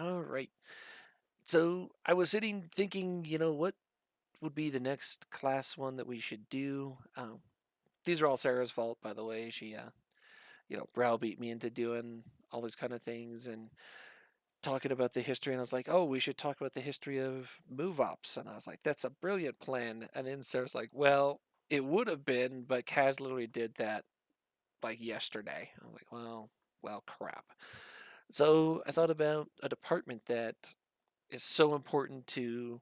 All right. So I was sitting thinking, what would be the next class one that we should do? These are all Sarah's fault, by the way. She, browbeat me into doing all these kind of things and talking about the history. And I was like, oh, we should talk about the history of move ops. And I was like, that's a brilliant plan. And then Sarah's like, well, it would have been, but Kaz literally did that like yesterday. I was like, well, crap. So I thought about a department that is so important to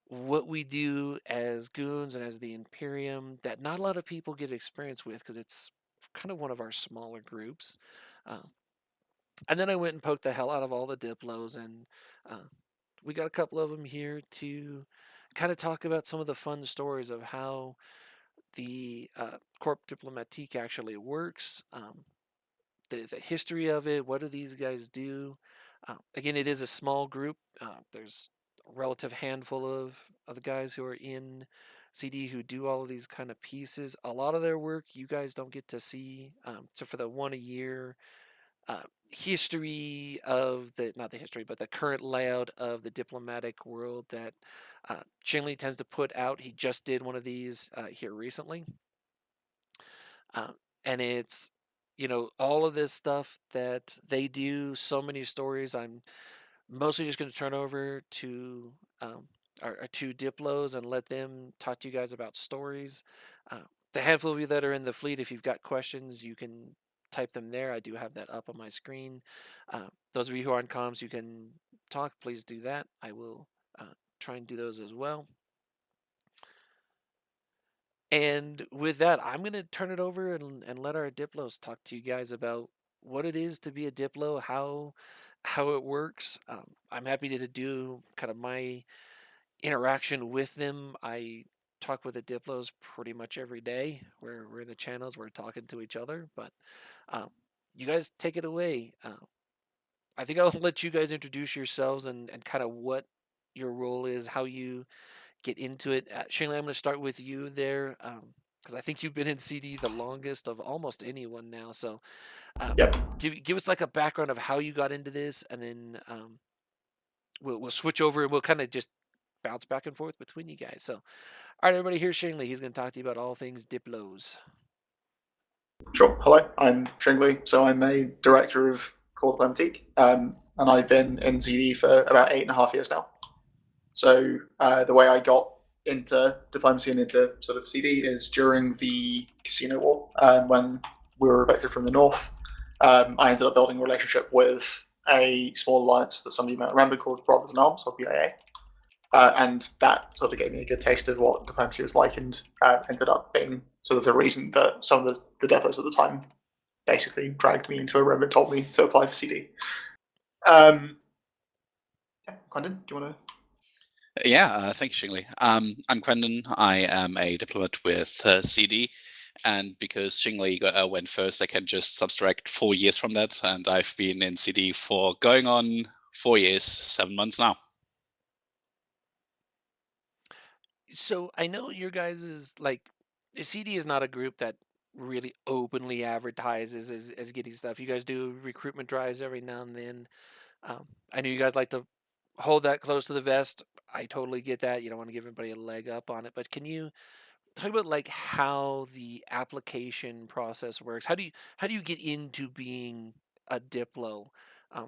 what we do as goons and as the Imperium that not a lot of people get experience with because it's kind of one of our smaller groups. Uh, and then I went and poked the hell out of all the Diplos, and uh, we got a couple of them here to kind of talk about some of the fun stories of how the Corp Diplomatique actually works, the history of it. What do these guys do? Again, it is a small group. There's a relative handful of the guys who are in CD who do all of these kind of pieces. A lot of their work you guys don't get to see. So for the one a year history of the not the history, but the current layout of the diplomatic world that Chinley tends to put out. He just did one of these here recently, uh, and it's all of this stuff that they do. So many stories. I'm mostly just going to turn over to our two Diplos and let them talk to you guys about stories. Uh, the handful of you that are in the fleet, if you've got questions, you can type them there. I do have that up on my screen. Those of you who are on comms, you can talk. Please do that. I will try and do those as well. And with that, I'm going to turn it over and let our Diplos talk to you guys about what it is to be a Diplo, how it works. I'm happy to do kind of my interaction with them. I talk with the Diplos pretty much every day. We're in the channels, we're talking to each other. But um, you guys take it away. I think I'll let you guys introduce yourselves and kind of what your role is, how you get into it. Shayla, I'm going to start with you there because I think you've been in CD the longest of almost anyone now. So um, Yep. give us like a background of how you got into this, and then we'll switch over and we'll kind of just bounce back and forth between you guys. So, all right, everybody, here's Shingley. He's going to talk to you about all things Diplos. Sure. Hello, I'm Shringley. So I'm a director of Core Diplomatique, and I've been in ZD for about 8.5 years now. So the way I got into diplomacy and into sort of CD is during the Casino War, when we were evicted from the north. I ended up building a relationship with a small alliance that some of you might remember called Brothers in Arms, or BIA. And that sort of gave me a good taste of what diplomacy was like, and ended up being sort of the reason that some of the depots at the time basically dragged me into a room and told me to apply for CD. Um, yeah, Quentin, do you want to? Yeah, thank you, Shingley. I'm Quendon. I am a diplomat with CD, and because Shingley went first, I can just subtract 4 years from that, and I've been in CD for going on 4 years, 7 months now. So I know your guys is like CD is not a group that really openly advertises as getting stuff. You guys do recruitment drives every now and then. I know you guys like to hold that close to the vest. I totally get that. You don't want to give anybody a leg up on it, but can you talk about like how the application process works? How do you get into being a Diplo?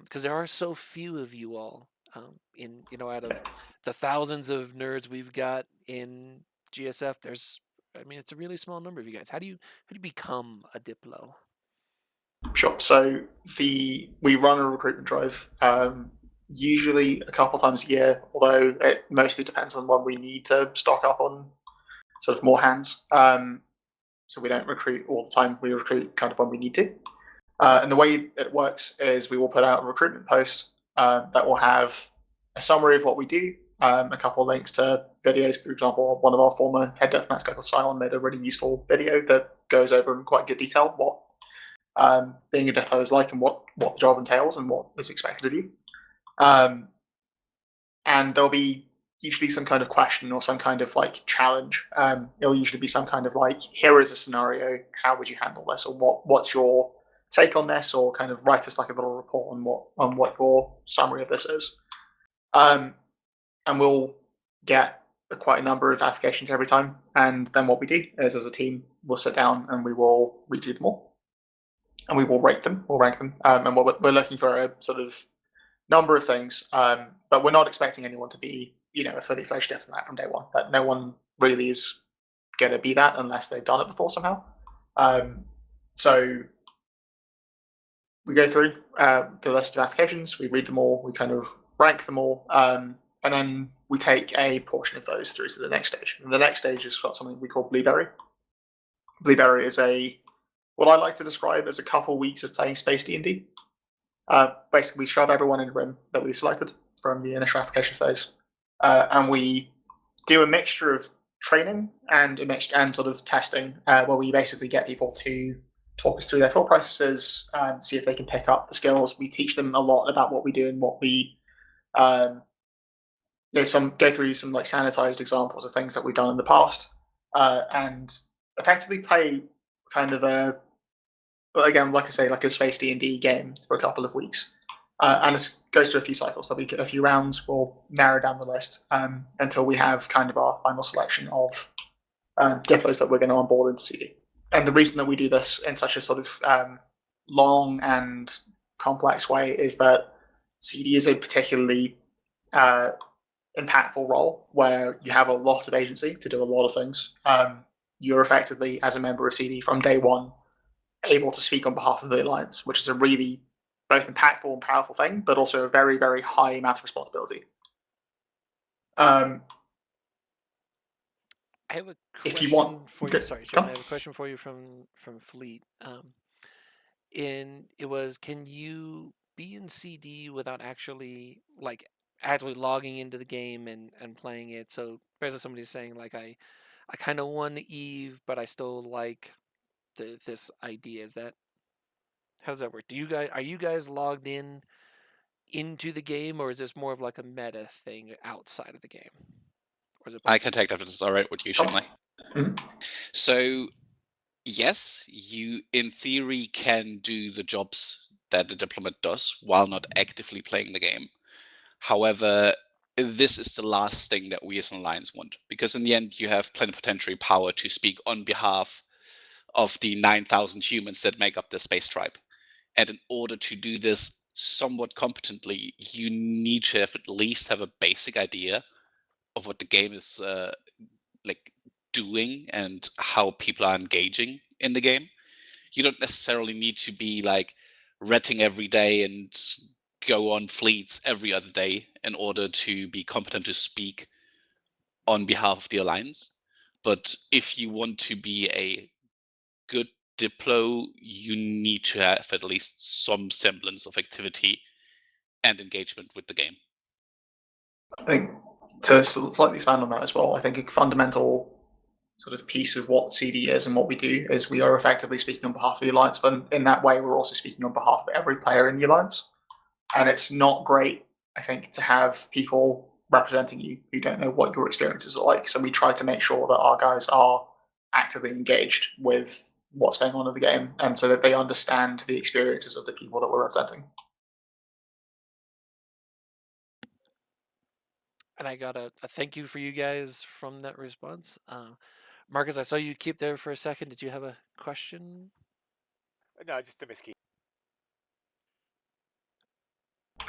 Because there are so few of you all. In out of Yeah, the thousands of nerds we've got in GSF, I mean, it's a really small number of you guys. How do you become a Diplo? sure. So we run a recruitment drive, usually a couple times a year, although it mostly depends on when we need to stock up on sort of more hands. So we don't recruit all the time. We recruit kind of when we need to. And the way it works is we will put out a recruitment post that will have a summary of what we do, a couple of links to videos. For example, one of our former head deathmatch guys, Silent, made a really useful video that goes over in quite good detail what being a deathlo is like and what the job entails and what is expected of you. Um, and there'll be usually some kind of question or some kind of like challenge. It'll usually be some kind of like, here is a scenario, how would you handle this, or what's your take on this, or kind of write us like a little report on what your summary of this is. And we'll get quite a number of applications every time. And then what we do is, as a team, we'll sit down and we will redo them all, and we will rate them, we'll rank them, and we're looking for a sort of number of things. But we're not expecting anyone to be, a fully fledged diplomat from day one. That no one really is going to be that unless they've done it before somehow. So we go through the list of applications, we read them all, we kind of rank them all, and then we take a portion of those through to the next stage. And the next stage is something we call Blueberry. Blueberry is what I like to describe as a couple weeks of playing Space D&D. Basically, we shove everyone in a room that we selected from the initial application phase, and we do a mixture of training and sort of testing, where we basically get people to talk us through their thought processes and see if they can pick up the skills. We teach them a lot about what we do and what we go through some like sanitized examples of things that we've done in the past, and effectively play kind of again, like I say, like a Space D&D game for a couple of weeks. And it goes through a few cycles. There'll be a few rounds. We'll narrow down the list until we have kind of our final selection of Diplos that we're going to onboard into CD. And the reason that we do this in such a sort of long and complex way is that CD is a particularly impactful role where you have a lot of agency to do a lot of things. You're effectively, as a member of CD from day one, able to speak on behalf of the Alliance, which is a really both impactful and powerful thing, but also a very, very high amount of responsibility. I have a question if you want, for you. Sorry, Jim, I have a question for you from Fleet. Can you be in CD without actually logging into the game and playing it? So basically somebody's saying like I kind of won Eve, but I still like this idea. How does that work? Are you guys logged into the game, or is this more of like a meta thing outside of the game? Or is it both? I can take that if it's all right with you, Shingley. Mhm. So, yes, you in theory can do the jobs that the diplomat does while not actively playing the game. However, this is the last thing that we as an alliance want, because in the end, you have plenipotentiary power to speak on behalf of the 9,000 humans that make up the space tribe. And in order to do this somewhat competently, you need to at least have a basic idea of what the game is doing and how people are engaging in the game. You don't necessarily need to be like retting every day and go on fleets every other day in order to be competent to speak on behalf of the Alliance. But if you want to be a good Diplo, you need to have at least some semblance of activity and engagement with the game. I think to slightly expand on that as well, I think a fundamental sort of piece of what CD is and what we do is we are effectively speaking on behalf of the Alliance, but in that way, we're also speaking on behalf of every player in the Alliance. And it's not great, I think, to have people representing you who don't know what your experiences are like. So we try to make sure that our guys are actively engaged with what's going on in the game, and so that they understand the experiences of the people that we're representing. And I got a thank you for you guys from that response. Marcus, I saw you keep there for a second. Did you have a question? No, just a miskeep.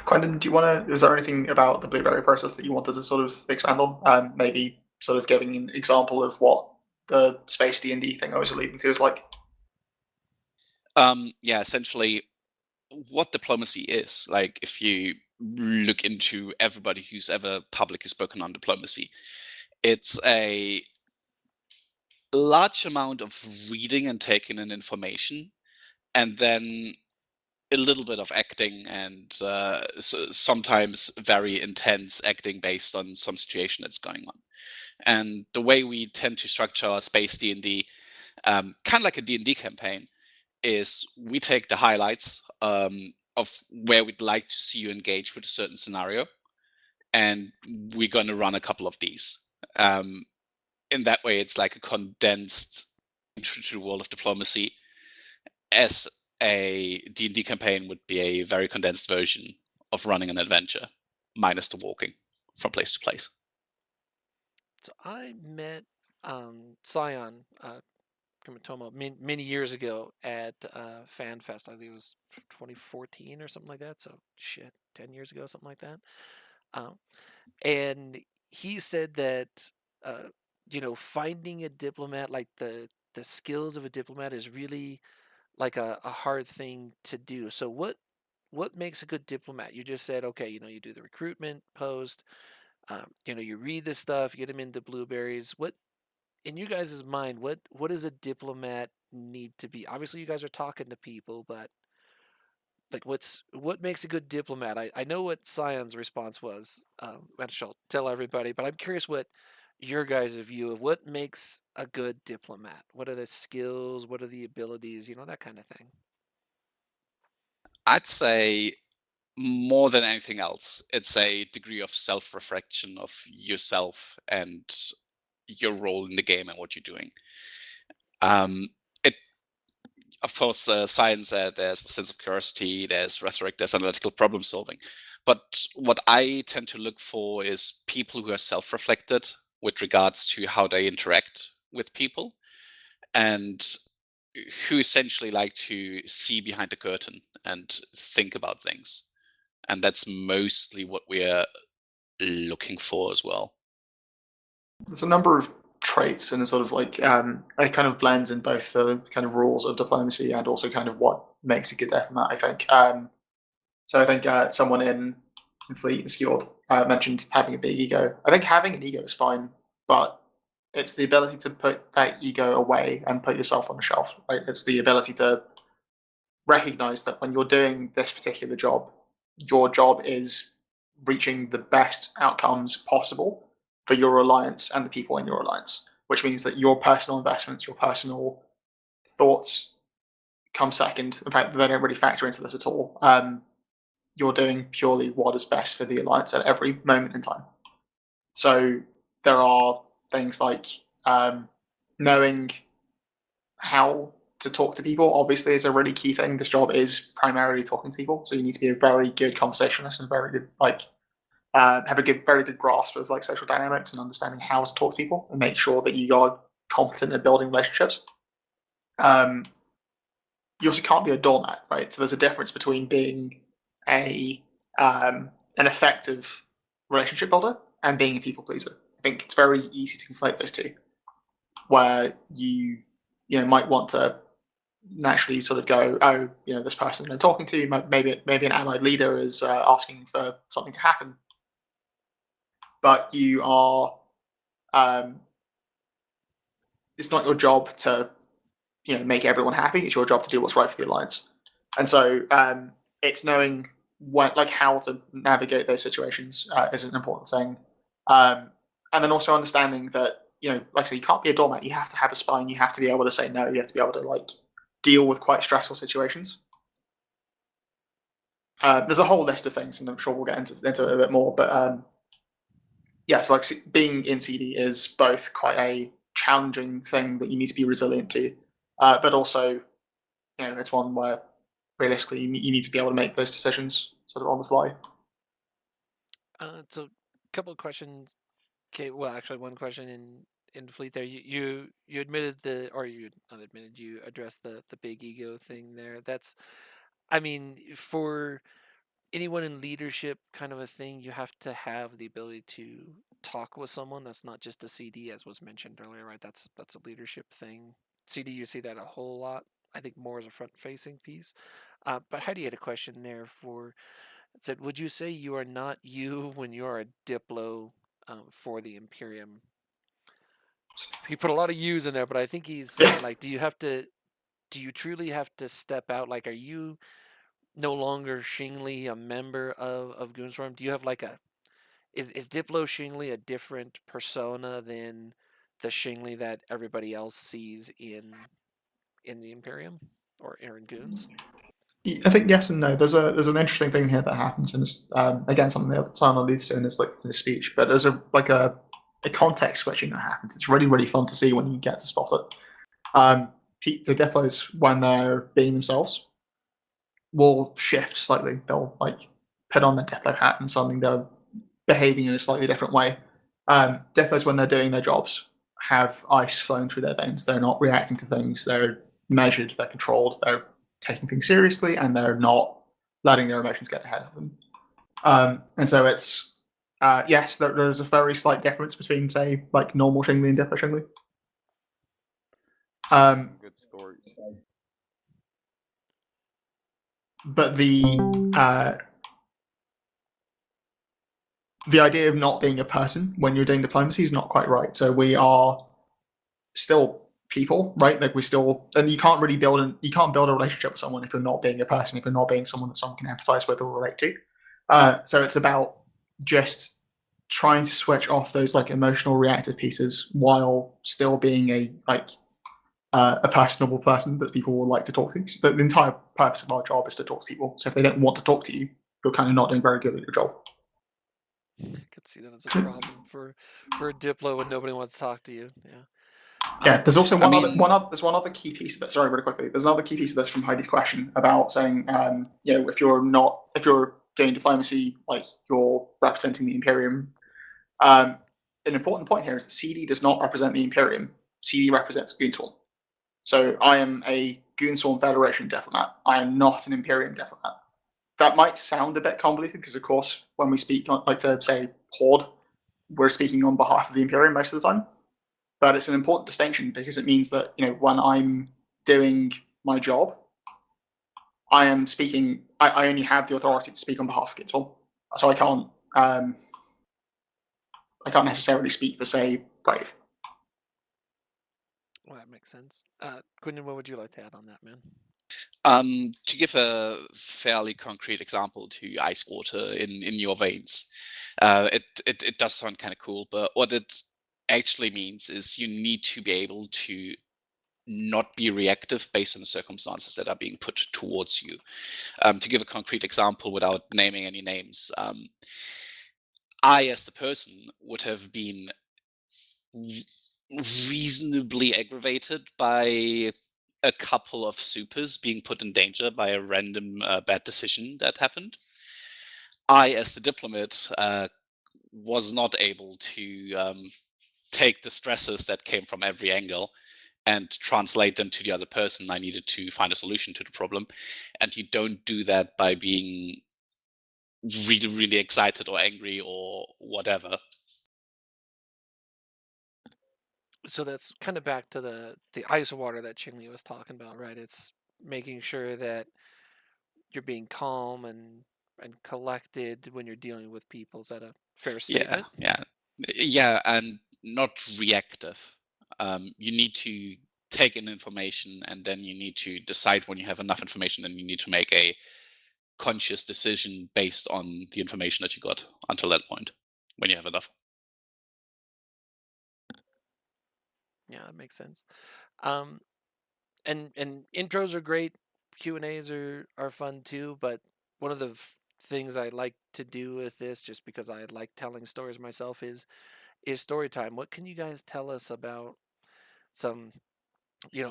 Quentin, do you want to? Is there anything about the Blueberry process that you wanted to sort of expand on? Maybe sort of giving an example of what the Space D&D thing I was alluding to is like. Yeah, essentially, what diplomacy is, like if you look into everybody who's ever publicly spoken on diplomacy, it's a large amount of reading and taking in information, and then a little bit of acting, and sometimes very intense acting based on some situation that's going on. And the way we tend to structure our Space D&D, kind of like a D&D campaign, is we take the highlights of where we'd like to see you engage with a certain scenario, and we're going to run a couple of these. In that way, it's like a condensed intro to the world of diplomacy, as a D&D campaign would be a very condensed version of running an adventure, minus the walking from place to place. So I met Scion Kumitomo many years ago at FanFest. I think it was 2014 or something like that. So shit, 10 years ago, something like that. Um, and he said that finding a diplomat, like the skills of a diplomat, is really like a hard thing to do. So what makes a good diplomat? You just said, okay, you do the recruitment post, you read this stuff, you get them into Blueberries. What, in you guys' mind, what does a diplomat need to be? Obviously, you guys are talking to people, but like, what makes a good diplomat? I know what Scion's response was, which I'll tell everybody, but I'm curious what your guys' view of what makes a good diplomat. What are the skills? What are the abilities? That kind of thing. I'd say more than anything else, it's a degree of self-reflection of yourself and your role in the game and what you're doing. It, of course, science, there's a sense of curiosity, there's rhetoric, there's analytical problem solving. But what I tend to look for is people who are self-reflected with regards to how they interact with people, and who essentially like to see behind the curtain and think about things. And that's mostly what we're looking for as well. There's a number of traits and sort of like it kind of blends in both the kind of rules of diplomacy and also kind of what makes a good diplomat, I think. So I think someone in Fleet Skilled mentioned having a big ego. I think having an ego is fine, but it's the ability to put that ego away and put yourself on the shelf, right? It's the ability to recognize that when you're doing this particular job, your job is reaching the best outcomes possible for your alliance and the people in your alliance, which means that your personal investments, your personal thoughts come second. In fact, they don't really factor into this at all. You're doing purely what is best for the alliance at every moment in time. So there are things like knowing how to talk to people, obviously, is a really key thing. This job is primarily talking to people, so you need to be a very good conversationalist and very good, have a very good grasp of like social dynamics and understanding how to talk to people and make sure that you are competent at building relationships. You also can't be a doormat, right? So there's a difference between being an effective relationship builder and being a people pleaser. I think it's very easy to conflate those two, where you might want to naturally sort of go, oh, this person I'm talking to, maybe an allied leader is asking for something to happen, but you are, it's not your job to make everyone happy. It's your job to do what's right for the alliance, and so it's knowing how to navigate those situations is an important thing, and then also understanding that like I say, you can't be a doormat. You have to have a spine. You have to be able to say no. You have to be able to deal with quite stressful situations. There's a whole list of things, and I'm sure we'll get into it a bit more. But so being in CD is both quite a challenging thing that you need to be resilient to, but also it's one where realistically you need to be able to make those decisions sort of on the fly. So a couple of questions. Okay, well, actually, one question in Fleet there. You admitted you addressed the big ego thing there. That's, I mean, for anyone in leadership kind of a thing, you have to have the ability to talk with someone. That's not just a CD, as was mentioned earlier, right? That's a leadership thing. CD, you see that a whole lot. I think more as a front-facing piece. But Heidi had a question there it said, would you say you are not you when you are a Diplo for the Imperium? He put a lot of U's in there, but I think he's saying, do you truly have to step out? Like, are you no longer Shingli a member of Goonswarm? Do you have is Diplo Shingli a different persona than the Shingli that everybody else sees in the Imperium or in Goons? I think yes and no. There's an interesting thing here that happens, and it's again something that Simon alludes to in his speech. But there's a context switching that happens. It's really, really fun to see when you get to spot it. The Diplos, when they're being themselves, will shift slightly. They'll like put on their Diplo hat and suddenly they're behaving in a slightly different way. Diplos, when they're doing their jobs, have ice flowing through their veins. They're not reacting to things. They're measured. They're controlled. They're taking things seriously, and they're not letting their emotions get ahead of them. And so it's yes, there's a very slight difference between, say, like normal Xingli and Diplo Xingli. Good story. But the idea of not being a person when you're doing diplomacy is not quite right. So we are still people, right? Like we still, and you can't really build a relationship with someone if you're not being a person, if you're not being someone that someone can empathize with or relate to. So it's about just trying to switch off those like emotional reactive pieces while still being a personable person that people will like to talk to. So the entire purpose of our job is to talk to people. So if they don't want to talk to you, you're kind of not doing very good at your job. I could see that as a problem for a Diplo when nobody wants to talk to you. Yeah, there's also there's one other key piece of it. Sorry, really quickly. There's another key piece of this from Heidi's question about saying, if you're doing diplomacy, like you're representing the Imperium. An important point here is that CD does not represent the Imperium. CD represents Goonswarm. So I am a Goonswarm Federation diplomat. I am not an Imperium diplomat. That might sound a bit convoluted because, of course, when we speak, like to say Horde, we're speaking on behalf of the Imperium most of the time. But it's an important distinction because it means that when I'm doing my job, I am speaking. I only have the authority to speak on behalf of Goonswarm, so I can't necessarily speak for, say, Brave. Well, that makes sense. Quinton, what would you like to add on that, man? To give a fairly concrete example to ice water in your veins, it does sound kind of cool, but what it actually means is you need to be able to not be reactive based on the circumstances that are being put towards you. To give a concrete example without naming any names, I, as the person, would have been reasonably aggravated by a couple of supers being put in danger by a random bad decision that happened. I, as the diplomat, was not able to take the stresses that came from every angle and translate them to the other person. I needed to find a solution to the problem. And you don't do that by being really, really excited or angry or whatever. So that's kind of back to the ice water that Qingli was talking about, right? It's making sure that you're being calm and collected when you're dealing with people. Is that a fair statement? Yeah, and not reactive. You need to take in information, and then you need to decide when you have enough information, and you need to make a conscious decision based on the information that you got until that point, when you have enough. Yeah, that makes sense. And intros are great. Q&As are fun too, but one of the things I like to do with this, just because I like telling stories myself, is story time. What can you guys tell us about some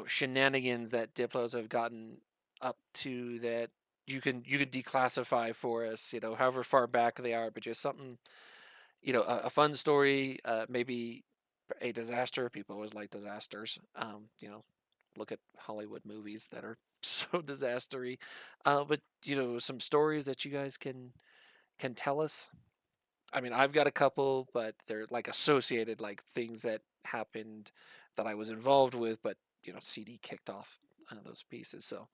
shenanigans that Diplos have gotten up to that you can declassify for us, however far back they are, but just something, a fun story, maybe a disaster. People always like disasters. Look at Hollywood movies that are so disastery. But some stories that you guys can tell us. I mean, I've got a couple, but they're like associated, like things that happened that I was involved with, but CD kicked off those pieces. So,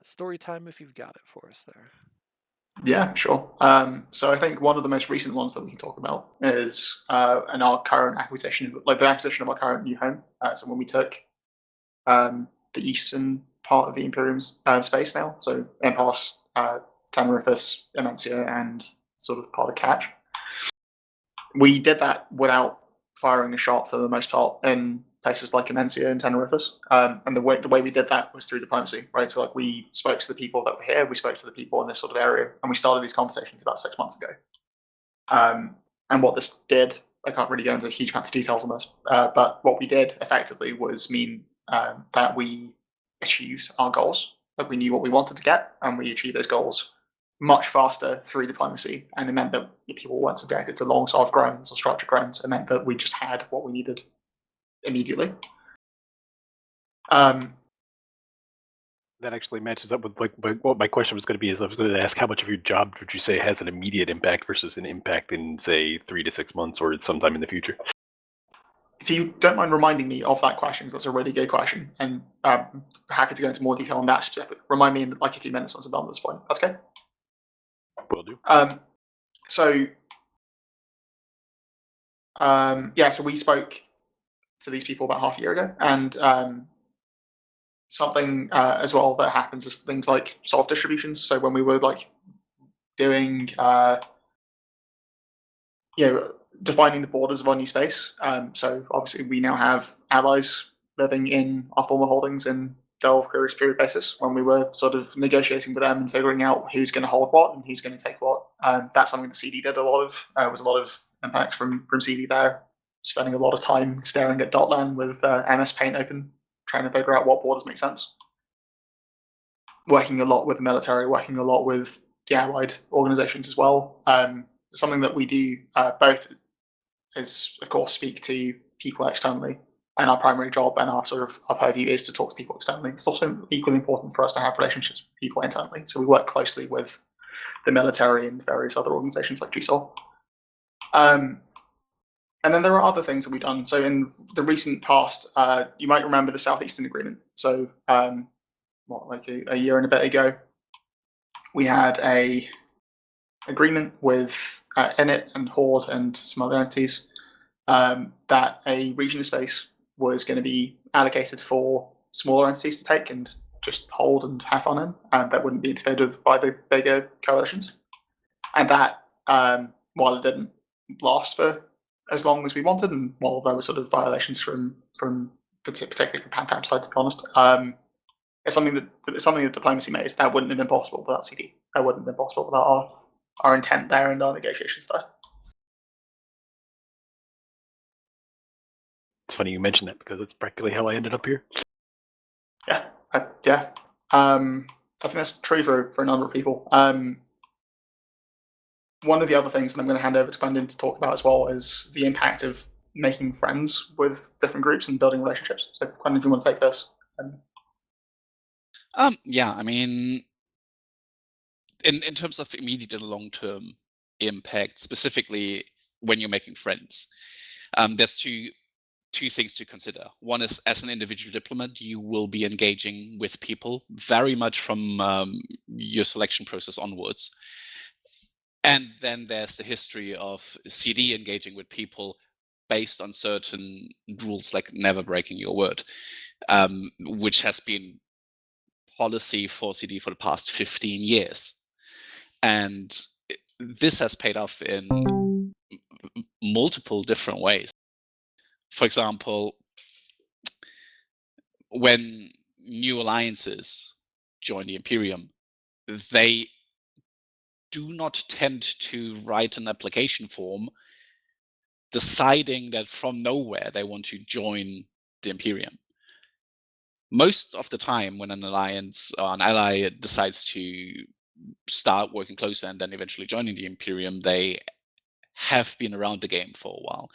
story time if you've got it for us there. Yeah, sure. So I think one of the most recent ones that we can talk about is in our current acquisition, like the acquisition of our current new home. So when we took the eastern part of the Imperium's space now, so Impasse, Tenerifis, Imencia, and sort of part of Catch. We did that without firing a shot for the most part in places like Imencia and Tenerifis. And the way we did that was through diplomacy, right? So like we spoke to the people that were here, we spoke to the people in this sort of area, and we started these conversations about 6 months ago. And what this did, I can't really go into huge amounts of details on this, but what we did effectively was mean that we achieved our goals that we knew what we wanted to get, and we achieved those goals much faster through diplomacy. And it meant that people weren't subjected to long soft groans or structured groans. It meant that we just had what we needed immediately. That actually matches up with what my question was going to be. Is I was going to ask, how much of your job would you say has an immediate impact versus an impact in, say, 3 to 6 months or sometime in the future? If you don't mind reminding me of that question, that's a really good question, and happy to go into more detail on that specifically. Remind me in like a few minutes once I'm done at this point. That's okay. Will do. So we spoke to these people about half a year ago, and something as well that happens is things like soft distributions. So when we were like doing, defining the borders of our new space. So obviously we now have allies living in our former holdings in Delve, Curious Period basis. When we were sort of negotiating with them and figuring out who's going to hold what and who's going to take what, that's something that CD did a lot of. Was a lot of impact from CD there. Spending a lot of time staring at Dotlan with MS Paint open, trying to figure out what borders make sense. Working a lot with the military, working a lot with the allied organizations as well. Something that we do both is, of course, speak to people externally, and our primary job and our purview is to talk to people externally. It's also equally important for us to have relationships with people internally. So we work closely with the military and various other organizations like GSOL. And then there are other things that we've done. So in the recent past, you might remember the Southeastern Agreement. So like a year and a bit ago, we had a agreement with Init and Horde and some other entities that a region of space was going to be allocated for smaller entities to take and just hold and have fun in, and that wouldn't be interfered with by the bigger coalitions. And that, while it didn't last for as long as we wanted, and while there were sort of violations from particularly from Pantam's side, to be honest, it's something that diplomacy made. That wouldn't have been possible without CD. That wouldn't have been possible without our intent there and our negotiations there. It's funny you mentioned that because it's practically how I ended up here. Yeah. I think that's true for a number of people. One of the other things that I'm going to hand over to Brendan to talk about as well is the impact of making friends with different groups and building relationships. So, Brendan, do you want to take this? Yeah, I mean, in terms of immediate and long-term impact, specifically when you're making friends, there's two things to consider. One is, as an individual diplomat, you will be engaging with people very much from your selection process onwards. And then there's the history of CD engaging with people based on certain rules, like never breaking your word, which has been policy for CD for the past 15 years. And this has paid off in multiple different ways. For example, when new alliances join the Imperium, they do not tend to write an application form deciding that from nowhere they want to join the Imperium. Most of the time, when an alliance or an ally decides to start working closer and then eventually joining the Imperium, they have been around the game for a while.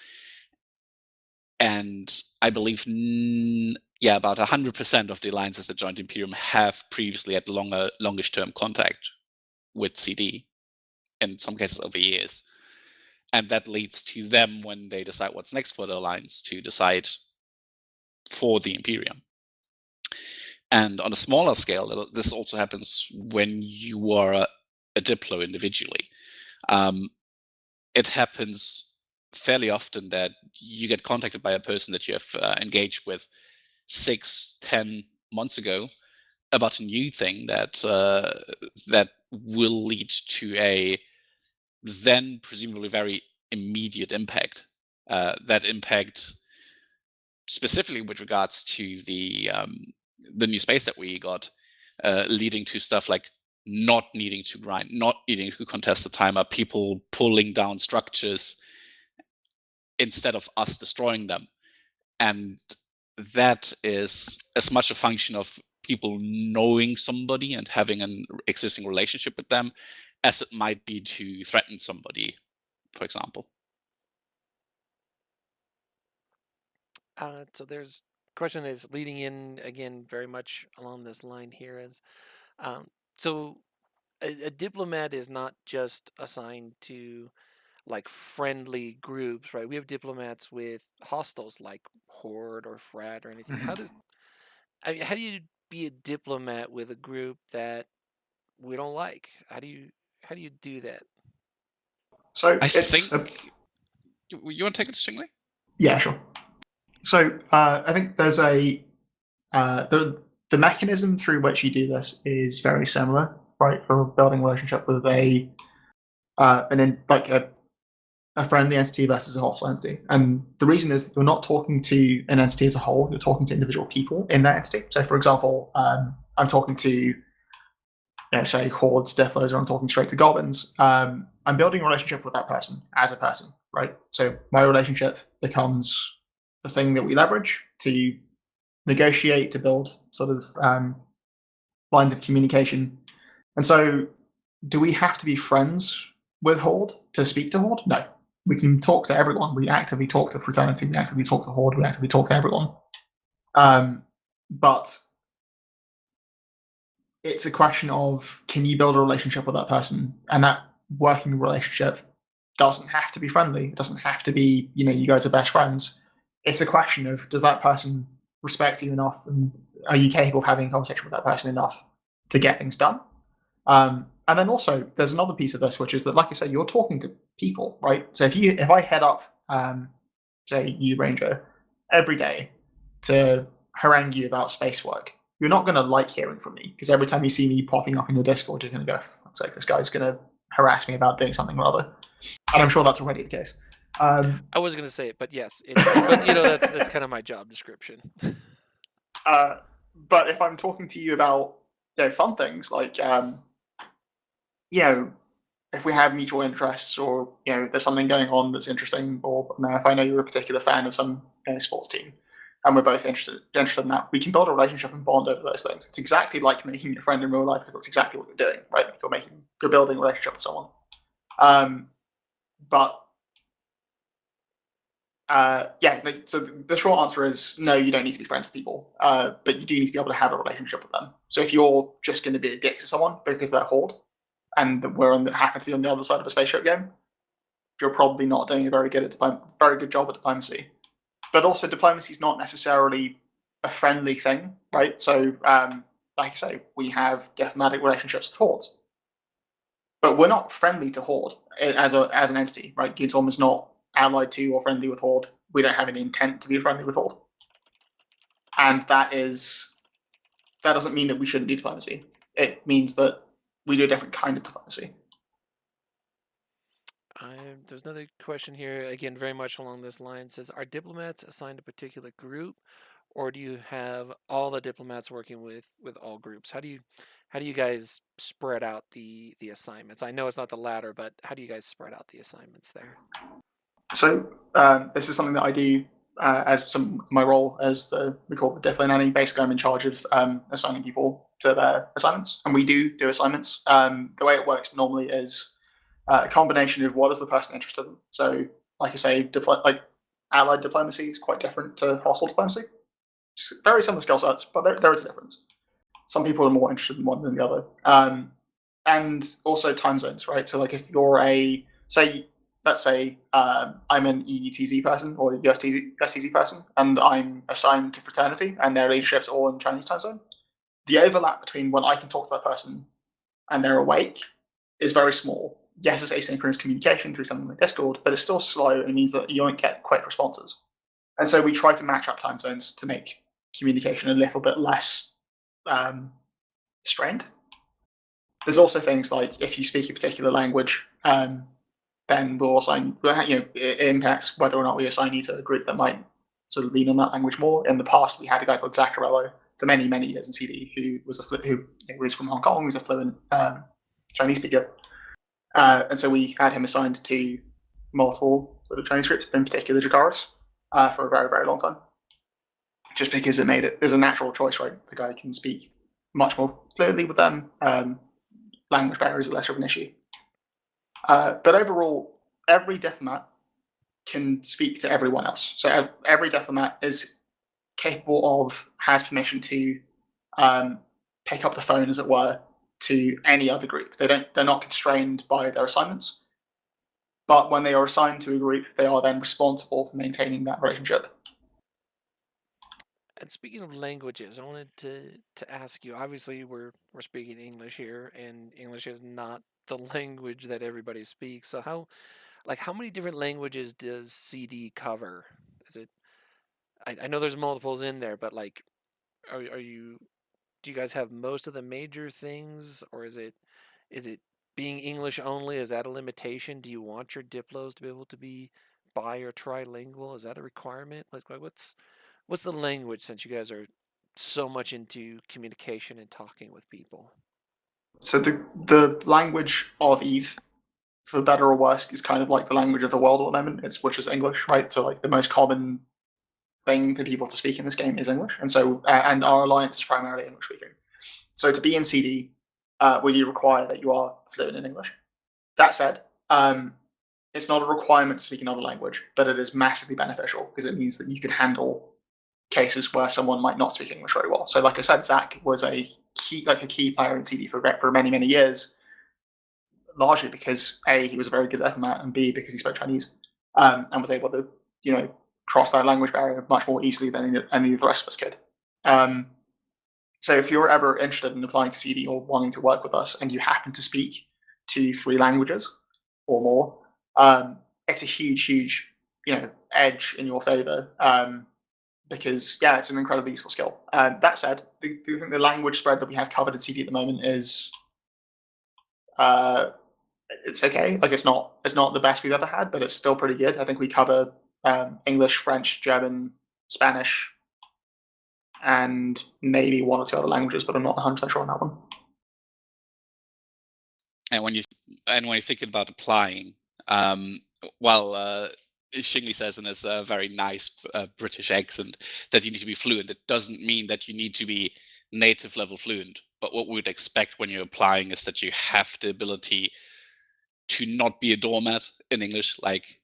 And I believe, about 100% of the alliances that joined the Imperium have previously had longish term contact with CD, in some cases over years. And that leads to them, when they decide what's next for the alliance, to decide for the Imperium. And on a smaller scale, this also happens when you are a Diplo individually. It happens fairly often that you get contacted by a person that you have engaged with 6-10 months ago about a new thing that will lead to a then presumably very immediate impact. That impact, specifically with regards to the new space that we got, leading to stuff like not needing to grind, not needing to contest the timer, people pulling down structures instead of us destroying them. And that is as much a function of people knowing somebody and having an existing relationship with them as it might be to threaten somebody, for example. So there's question is leading in again very much along this line here is so a diplomat is not just assigned to like friendly groups, right? We have diplomats with hostels like Horde or Frat or anything. How does how do you be a diplomat with a group that we don't like? How do you do that? So I it's think you want to take it, Shingley? yeah, sure. So I think there's the mechanism through which you do this is very similar, right? For building a relationship with a friendly entity versus a hostile entity, and the reason is that you're not talking to an entity as a whole; you're talking to individual people in that entity. So, for example, I'm talking to, say, hordes, Deathlows, or I'm talking straight to goblins. I'm building a relationship with that person as a person, right? So my relationship becomes the thing that we leverage to negotiate, to build sort of lines of communication. And so, do we have to be friends with Horde to speak to Horde? No. We can talk to everyone. We actively talk to Fraternity. We actively talk to Horde. We actively talk to everyone. But it's a question of, can you build a relationship with that person? And that working relationship doesn't have to be friendly. It doesn't have to be, you guys are best friends. It's a question of, does that person respect you enough, and are you capable of having a conversation with that person enough to get things done? And then also, there's another piece of this, which is that, like I said, you're talking to people, right? So if I head up, say, you Ranger, every day to harangue you about space work, you're not going to like hearing from me, because every time you see me popping up in your Discord, you're going to go, "Fuck's sake, this guy's going to harass me about doing something or other." And I'm sure that's already the case. I was going to say it, but yes, but that's kind of my job description. But if I'm talking to you about fun things like if we have mutual interests, or there's something going on that's interesting, or if I know you're a particular fan of some sports team, and we're both interested in that, we can build a relationship and bond over those things. It's exactly like making a friend in real life, because that's exactly what you're doing, right? You're building a relationship with someone. So the short answer is no, you don't need to be friends with people, but you do need to be able to have a relationship with them. So if you're just going to be a dick to someone because they're Horde, and happen to be on the other side of a spaceship game, you're probably not doing a very good job at diplomacy. But also, diplomacy is not necessarily a friendly thing, right? So, like I say, we have diplomatic relationships with Hordes, but we're not friendly to Horde as an entity, right? Guildstorm is not allied to or friendly with Horde. We don't have any intent to be friendly with Horde, and that doesn't mean that we shouldn't do diplomacy. It means that we do a different kind of diplomacy. There's another question here, again, very much along this line. It says, are diplomats assigned a particular group, or do you have all the diplomats working with all groups? How do you guys spread out the assignments? I know it's not the latter, but how do you guys spread out the assignments there? So this is something that I do as my role as we call it the Diplom Nanny. Basically, I'm in charge of assigning people to their assignments, and we do assignments. The way it works normally is a combination of what is the person interested in. So, like I say, allied diplomacy is quite different to hostile diplomacy. It's very similar skill sets, but there is a difference. Some people are more interested in one than the other. And also time zones, right? So, like if you're let's say I'm an EUTZ person or a USTZ person, and I'm assigned to Fraternity, and their leadership's all in Chinese time zone. The overlap between when I can talk to that person and they're awake is very small. Yes, it's asynchronous communication through something like Discord, but it's still slow, and it means that you won't get quick responses. And so we try to match up time zones to make communication a little bit less strained. There's also things like if you speak a particular language, then we'll assign, it impacts whether or not we assign you to a group that might sort of lean on that language more. In the past, we had a guy called Zacharello for many, many years in CD who was from Hong Kong, who's a fluent Chinese speaker. And so we had him assigned to multiple sort of Chinese groups, in particular Jakaris, for a very, very long time. Just because there's a natural choice, right? The guy can speak much more fluently with them. Language barriers are less of an issue. But overall, every diplomat can speak to everyone else. So every diplomat is capable of, has permission to pick up the phone, as it were, to any other group. They're not constrained by their assignments. But when they are assigned to a group, they are then responsible for maintaining that relationship. And speaking of languages, I wanted to ask you. Obviously, we're speaking English here, and English is not the language that everybody speaks. So how many different languages does CD cover? Is it? I know there's multiples in there, but like, are you? Do you guys have most of the major things, or is it being English only? Is that a limitation? Do you want your diplos to be able to be bi or trilingual? Is that a requirement? Like, what's the language, since you guys are so much into communication and talking with people? So the language of Eve, for better or worse, is kind of like the language of the world at the moment, which is English, right? So like the most common thing for people to speak in this game is English, and so and our alliance is primarily English speaking. So to be in CD, we require that you are fluent in English. That said, it's not a requirement to speak another language, but it is massively beneficial because it means that you can handle cases where someone might not speak English very well. So, like I said, Zach was a key player in CD for many, many years, largely because A, he was a very good diplomat, and B, because he spoke Chinese, and was able to, cross that language barrier much more easily than any of the rest of us could. So if you're ever interested in applying to CD or wanting to work with us and you happen to speak 2-3 languages or more, it's a huge, edge in your favor. Because it's an incredibly useful skill. That said, the language spread that we have covered in CD at the moment is, it's okay. Like it's not the best we've ever had, but it's still pretty good. I think we cover English, French, German, Spanish, and maybe 1 or 2 other languages, but I'm not 100% sure on that one. And when you think about applying, Xingli says in his very nice British accent that you need to be fluent. It doesn't mean that you need to be native level fluent. But what we would expect when you're applying is that you have the ability to not be a doormat in English. Like,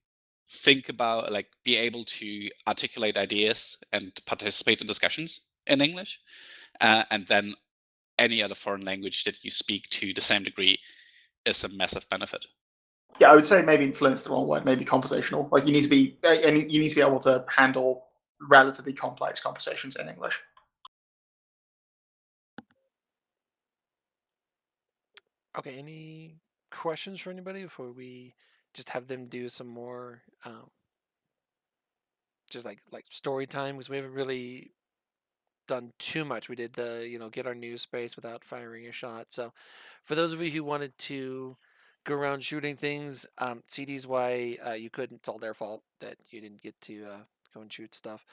think about, like, be able to articulate ideas and participate in discussions in English. And then any other foreign language that you speak to the same degree is a massive benefit. Yeah, I would say maybe fluent is the wrong word. Maybe conversational. Like you need to be able to handle relatively complex conversations in English. Okay, any questions for anybody before we just have them do some more, just like story time? Because we haven't really done too much. We did the get our news space without firing a shot. So for those of you who wanted to go around shooting things, CD's why you couldn't. It's all their fault that you didn't get to go and shoot stuff.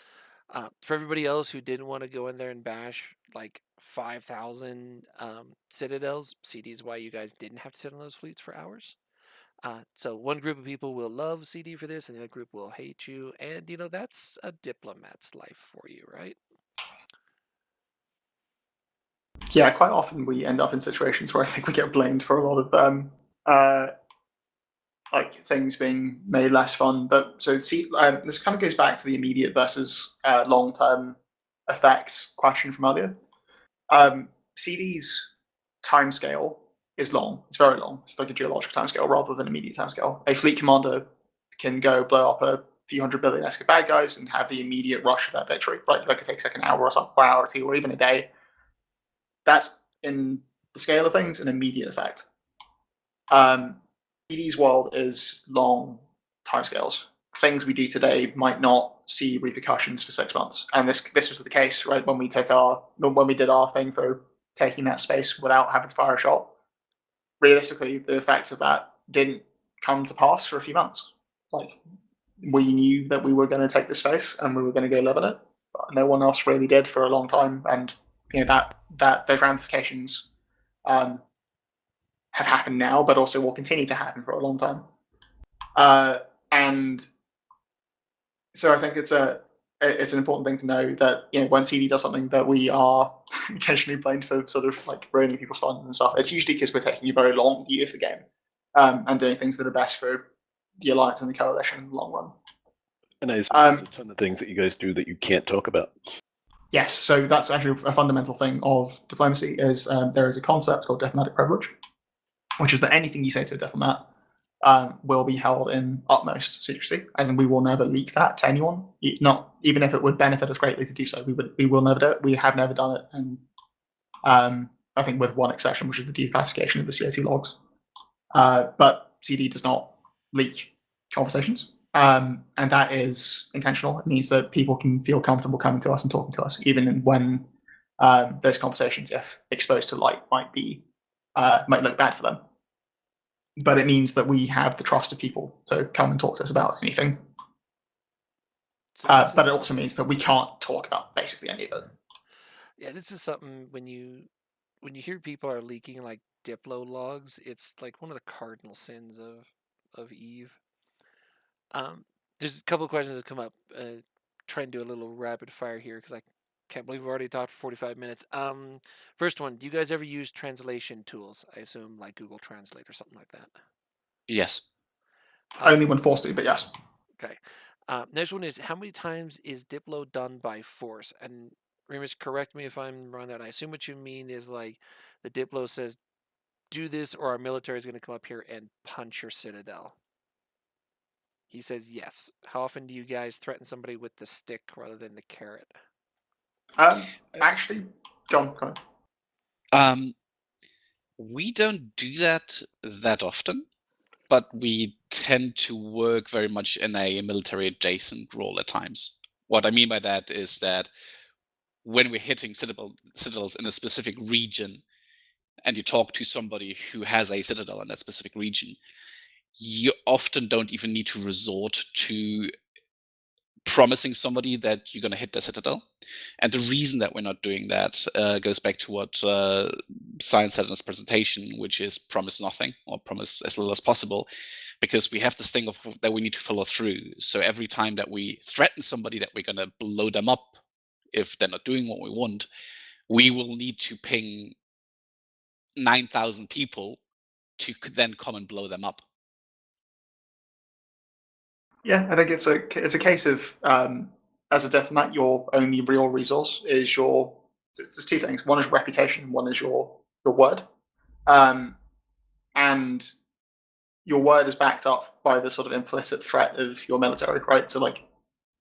For everybody else who didn't want to go in there and bash like 5,000 citadels, CD's why you guys didn't have to sit on those fleets for hours. So one group of people will love CD for this, and the other group will hate you, and that's a diplomat's life for you, right? Yeah, quite often we end up in situations where I think we get blamed for a lot of like things being made less fun. But so this kind of goes back to the immediate versus long-term effects question from earlier. CD's timescale is long. It's very long. It's like a geological timescale rather than immediate timescale. A fleet commander can go blow up a few hundred billion Eska bad guys and have the immediate rush of that victory. Right, like it takes like an hour or something, or an hour or 2, or even a day. That's, in the scale of things, an immediate effect. CD's world is long timescales. Things we do today might not see repercussions for 6 months, and this was the case, right? When we did our thing for taking that space without having to fire a shot. Realistically, the effects of that didn't come to pass for a few months. Like, we knew that we were going to take the space and we were going to go live in it, but no one else really did for a long time, and that those ramifications have happened now, but also will continue to happen for a long time. And so I think it's it's an important thing to know that when CD does something that we are occasionally blamed for sort of like ruining people's fun and stuff, it's usually because we're taking a very long view of the game and doing things that are best for the alliance and the coalition in the long run. And I assume there's a ton of things that you guys do that you can't talk about. Yes, so that's actually a fundamental thing of diplomacy. Is there is a concept called diplomatic privilege, which is that anything you say to a diplomat will be held in utmost secrecy, as in we will never leak that to anyone. Not even if it would benefit us greatly to do so, we will never do it. We have never done it, and I think with one exception, which is the declassification of the CO2 logs. But CD does not leak conversations, and that is intentional. It means that people can feel comfortable coming to us and talking to us, even when those conversations, if exposed to light, might look bad for them. But it means that we have the trust of people to come and talk to us about anything. So But it also means that we can't talk about basically any of it. Yeah, this is something when you hear people are leaking like Diplo logs, it's like one of the cardinal sins of Eve. There's a couple of questions that come up. Try and do a little rapid fire here because I can't believe we've already talked for 45 minutes. First one, do you guys ever use translation tools? I assume like Google Translate or something like that. Yes. Only when forced to, but yes. Okay. Next one is, how many times is Diplo done by force? And Remus, correct me if I'm wrong there. And I assume what you mean is like the Diplo says, do this or our military is going to come up here and punch your citadel. He says yes. How often do you guys threaten somebody with the stick rather than the carrot? Actually, John, go ahead. We don't do that often, but we tend to work very much in a military adjacent role at times. What I mean by that is that when we're hitting citadels in a specific region and you talk to somebody who has a citadel in that specific region, you often don't even need to resort to promising somebody that you're going to hit the citadel. And the reason that we're not doing that goes back to what Science said in his presentation, which is promise nothing or promise as little as possible, because we have this thing of that we need to follow through. So every time that we threaten somebody that we're going to blow them up if they're not doing what we want, we will need to ping 9,000 people to then come and blow them up. Yeah, I think it's a case of as a diplomat, your only real resource is there's two things. One is reputation. One is your word, and your word is backed up by the sort of implicit threat of your military, right? So like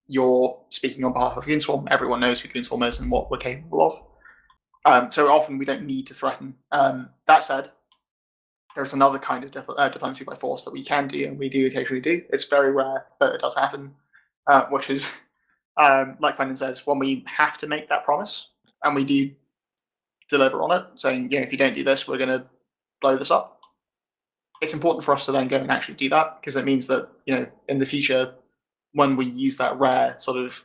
you're speaking on behalf of Goonswarm. Everyone knows who Goonswarm is and what we're capable of. So often we don't need to threaten. That said, there's another kind of diplomacy by force that we can do, and we do occasionally do. It's very rare, but it does happen, which is, like Brendan says, when we have to make that promise, and we do deliver on it, saying, if you don't do this, we're going to blow this up. It's important for us to then go and actually do that, because it means that, in the future, when we use that rare sort of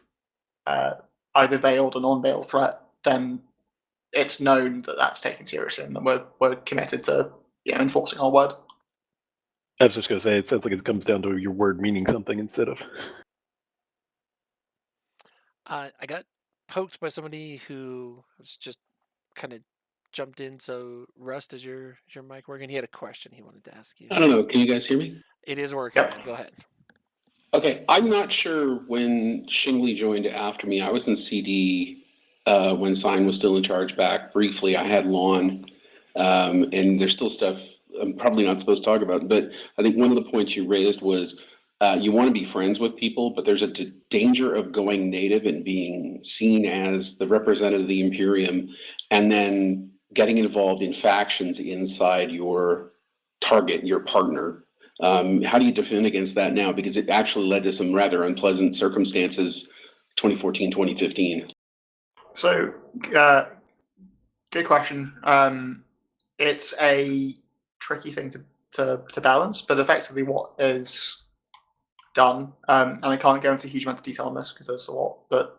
either veiled or non-veiled threat, then it's known that that's taken seriously and that we're committed to enforcing our word. I was just going to say, it sounds like it comes down to your word meaning something instead of. I got poked by somebody who has just kind of jumped in. So, Rust, is your mic working? He had a question he wanted to ask you. I don't know. Can you guys hear me? It is working. Yep. Man. Go ahead. Okay. I'm not sure when Shingley joined after me. I was in CD when Sign was still in charge back briefly. I had Lawn, and there's still stuff I'm probably not supposed to talk about. But I think one of the points you raised was you want to be friends with people, but there's a danger of going native and being seen as the representative of the Imperium and then getting involved in factions inside your target, your partner. How do you defend against that now? Because it actually led to some rather unpleasant circumstances 2014, 2015. So, good question. It's a tricky thing to balance, but effectively what is done, and I can't go into a huge amount of detail on this because there's a lot that,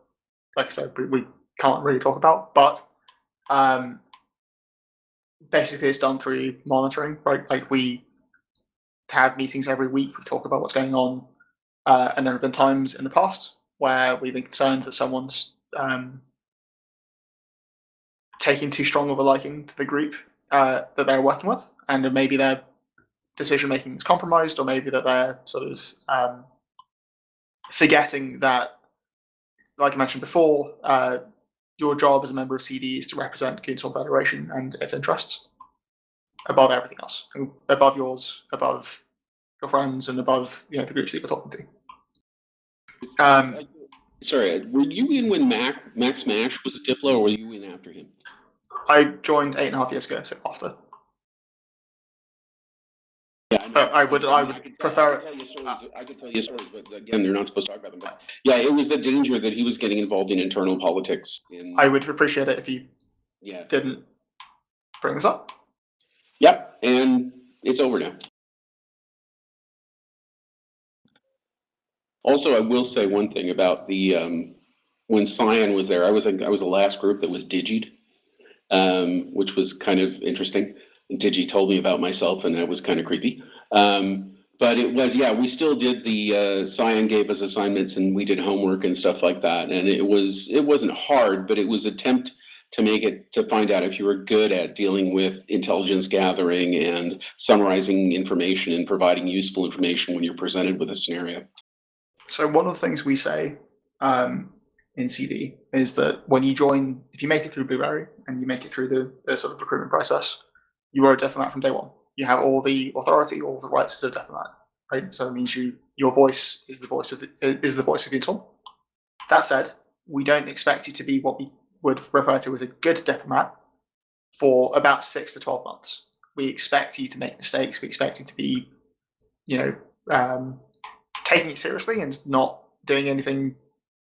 like I said, we can't really talk about, but basically it's done through monitoring, right? Like we have meetings every week, we talk about what's going on, and there have been times in the past where we've been concerned that someone's taking too strong of a liking to the group that they're working with, and maybe their decision making is compromised, or maybe that they're sort of forgetting that, like I mentioned before, your job as a member of CD is to represent Goonswarm Federation and its interests above everything else, above yours, above your friends, and above the groups that you're talking to. Sorry, were you in when Max Mash was a Diplo, or were you in after him? I joined 8.5 years ago, so after. Yeah, But I would prefer. I could tell you stories, but again, they're not supposed to talk about them. But yeah, it was the danger that he was getting involved in internal politics. I would appreciate it if you didn't bring this up. Yep, and it's over now. Also, I will say one thing about the when Cyan was there. I was the last group that was digied, which was kind of interesting. Digi told me about myself, and that was kind of creepy. But it was, we still did the Cyan gave us assignments, and we did homework and stuff like that. And it wasn't hard, but it was attempt to find out if you were good at dealing with intelligence gathering and summarizing information and providing useful information when you're presented with a scenario. So one of the things we say in CD is that when you join, if you make it through Blueberry and you make it through the sort of recruitment process, you are a diplomat from day one. You have all the authority, all the rights as a diplomat, right? So it means your voice is the voice of Goonswarm. That said, we don't expect you to be what we would refer to as a good diplomat for about 6 to 12 months. We expect you to make mistakes. We expect you to be, taking it seriously and not doing anything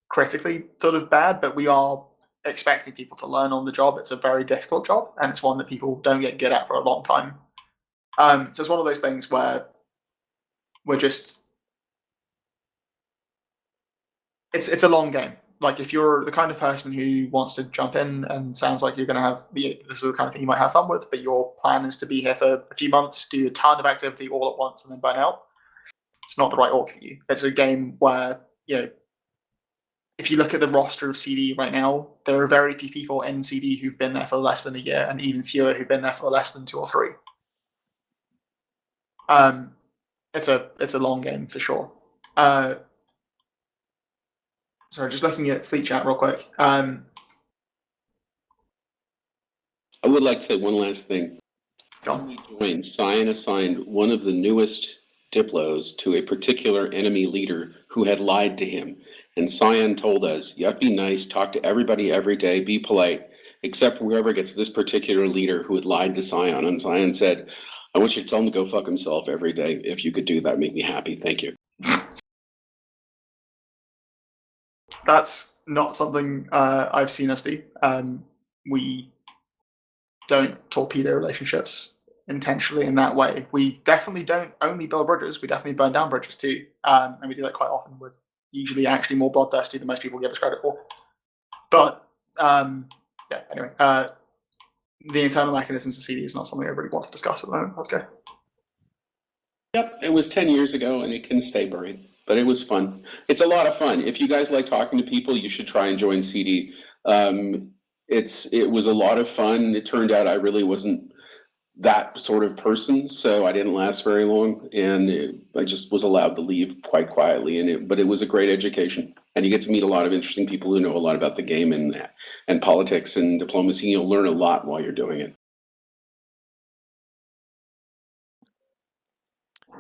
critically sort of bad, but we are expecting people to learn on the job. It's a very difficult job, and it's one that people don't get good at for a long time. So it's one of those things where we're just, it's a long game. Like, if you're the kind of person who wants to jump in and sounds like you're going to have, this is the kind of thing you might have fun with, but your plan is to be here for a few months, do a ton of activity all at once, and then burn out, it's not the right org for you. It's a game where, if you look at the roster of CD right now, there are very few people in CD who've been there for less than a year, and even fewer who've been there for less than 2 or 3. It's a long game for sure. Sorry, just looking at Fleet Chat real quick. I would like to say one last thing. When we joined, Cyan assigned one of the newest Diplos to a particular enemy leader who had lied to him. And Cyan told us, you have to be nice, talk to everybody every day, be polite, except whoever gets this particular leader who had lied to Cyan. And Cyan said, I want you to tell him to go fuck himself every day. If you could do that, make me happy. Thank you. That's not something I've seen us do. We don't torpedo relationships intentionally in that way. We definitely don't only build bridges. We definitely burn down bridges too. And we do that quite often. We're usually actually more bloodthirsty than most people give us credit for. But anyway, the internal mechanisms of CD is not something I really want to discuss at the moment. Let's go. Yep, it was 10 years ago, and it can stay buried. But it was fun. It's a lot of fun. If you guys like talking to people, you should try and join CD. It was a lot of fun. It turned out I really wasn't that sort of person, so I didn't last very long, and I just was allowed to leave quite quietly. But it was a great education, and you get to meet a lot of interesting people who know a lot about the game and politics and diplomacy. You'll learn a lot while you're doing it.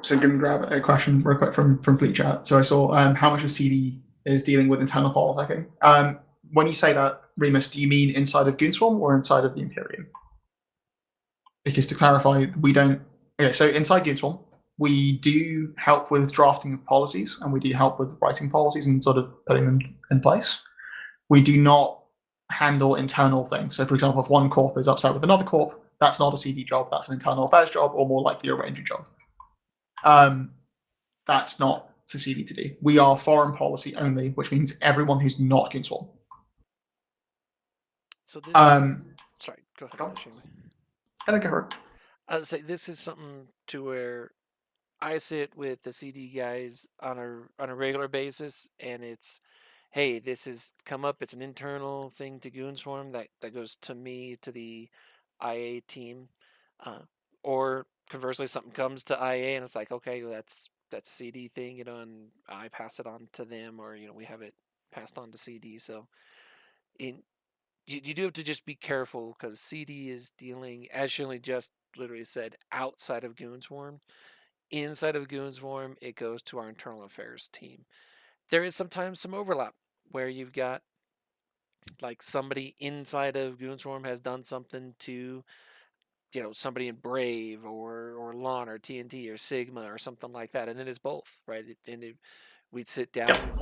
So I'm going to grab a question real quick from Fleet Chat. So I saw how much of CD is dealing with internal politicking. When you say that, Remus, do you mean inside of Goonswarm or inside of the Imperium? Because to clarify, we don't. Okay, so inside Goonswarm, we do help with drafting of policies, and we do help with writing policies and sort of putting them in place. We do not handle internal things. So, for example, if one corp is upset with another corp, that's not a CD job. That's an internal affairs job, or more likely a ranger job. That's not for CD to do. We are foreign policy only, which means everyone who's not Goonswarm. So this. Sorry, go ahead. I don't care. So this is something to where I sit with the CD guys on a regular basis, and it's, hey, this has come up. It's an internal thing to Goonswarm that goes to me, to the IA team. Or conversely, something comes to IA and it's like, okay, well, that's a CD thing, and I pass it on to them, or we have it passed on to CD. So in you do have to just be careful because CD is dealing, as Shinley just literally said, outside of Goonswarm. Inside of Goonswarm, it goes to our internal affairs team. There is sometimes some overlap where you've got like somebody inside of Goonswarm has done something to somebody in Brave or Lon or TNT or Sigma or something like that, and then it's both, right? We'd sit down. Yep.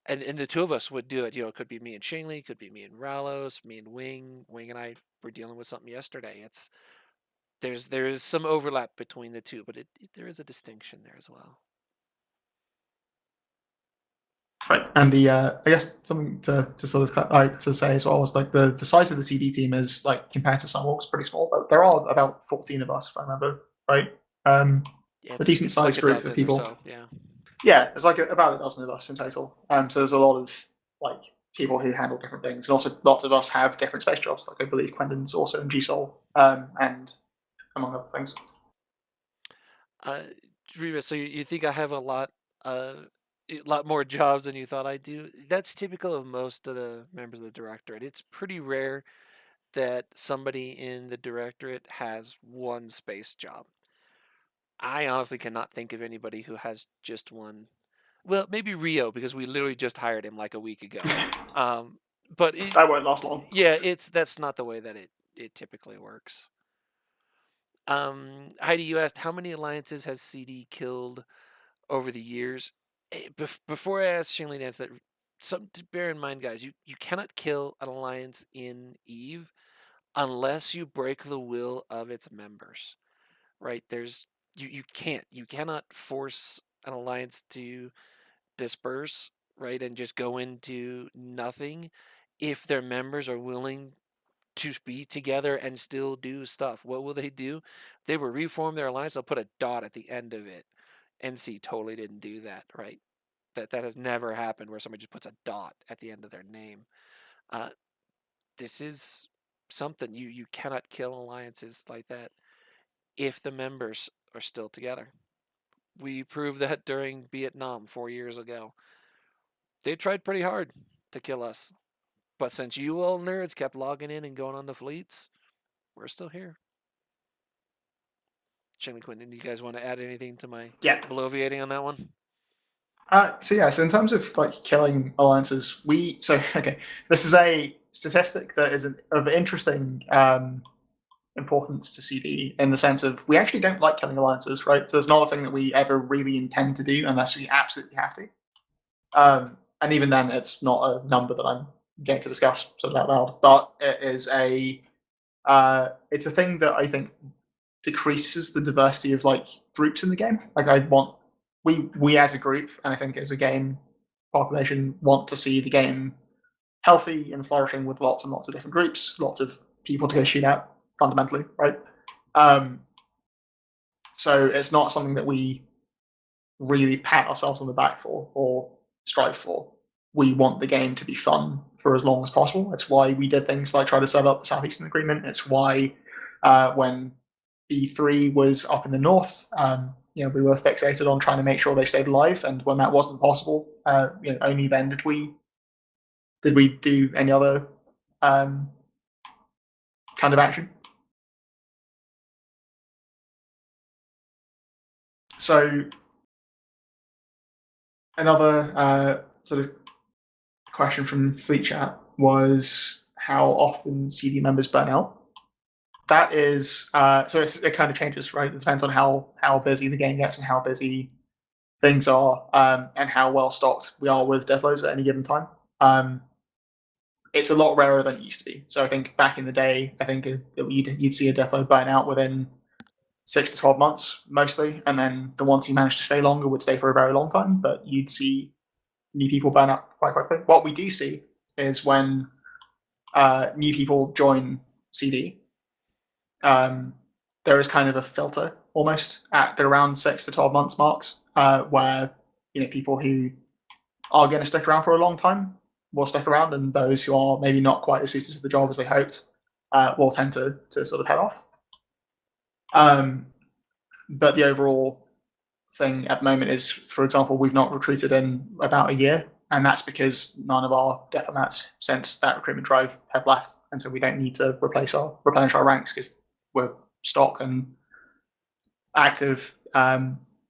And the two of us would do it. It could be me and Shingley, it could be me and Ralos, me and Wing. Wing and I were dealing with something yesterday. There is some overlap between the two, but there is a distinction there as well. Right, and I guess something to sort of like to say as well is like the size of the CD team is like compared to Sunwalk's pretty small, but there are about 14 of us if I remember right. Yeah, a decent sized like group of people. So, yeah. Yeah, there's like about a dozen of us in total. So there's a lot of like people who handle different things, and also lots of us have different space jobs. Like I believe Quentin's also in GSOL, and among other things. Reba, so you think I have a lot more jobs than you thought I do? That's typical of most of the members of the directorate. It's pretty rare that somebody in the directorate has one space job. I honestly cannot think of anybody who has just one. Well, maybe Rio, because we literally just hired him like a week ago. But that won't last long. Yeah, that's not the way that it typically works. Heidi, you asked how many alliances has CD killed over the years. Before I ask Shinley to answer that, something to bear in mind, guys, you cannot kill an alliance in EVE unless you break the will of its members, right? You cannot force an alliance to disperse, right, and just go into nothing if their members are willing to be together and still do stuff. What will they do? They will reform their alliance. They'll put a dot at the end of it. NC totally didn't do that, right? That has never happened where somebody just puts a dot at the end of their name. This is something you cannot kill alliances like that if the members are still together. We proved that during Vietnam 4 years ago. They tried pretty hard to kill us, but since you all nerds kept logging in and going on the fleets, we're still here. Shinley, Quentin, do you guys want to add anything to my bloviating on that one? So in terms of like killing alliances, this is a statistic that is of interesting importance to CD in the sense of we actually don't like killing alliances, right? So it's not a thing that we ever really intend to do unless we absolutely have to. And even then, it's not a number that I'm going to discuss sort of out loud. But it is it's a thing that I think decreases the diversity of like groups in the game. Like we as a group, and I think as a game population, want to see the game healthy and flourishing with lots and lots of different groups, lots of people to go shoot at, fundamentally, right? So it's not something that we really pat ourselves on the back for or strive for. We want the game to be fun for as long as possible. It's why we did things like try to set up the Southeastern Agreement. It's why when B3 was up in the north, we were fixated on trying to make sure they stayed alive. And when that wasn't possible, only then did we do any other kind of action. So another sort of question from Fleet Chat was how often CD members burn out. That is it kind of changes, right? It depends on how busy the game gets and how busy things are, and how well stocked we are with deathloads at any given time. It's a lot rarer than it used to be. So I think back in the day, I think you'd see a deathload burn out within 6 to 12 months mostly, and then the ones who managed to stay longer would stay for a very long time. But you'd see new people burn out quite quickly. What we do see is when new people join CD, there is kind of a filter almost at the around 6 to 12 months marks, where people who are going to stick around for a long time will stick around, and those who are maybe not quite as suited to the job as they hoped will tend to sort of head off. But the overall thing at the moment is, for example, we've not recruited in about a year, and that's because none of our diplomats since that recruitment drive have left, and so we don't need to replenish our ranks because we're stocked and active,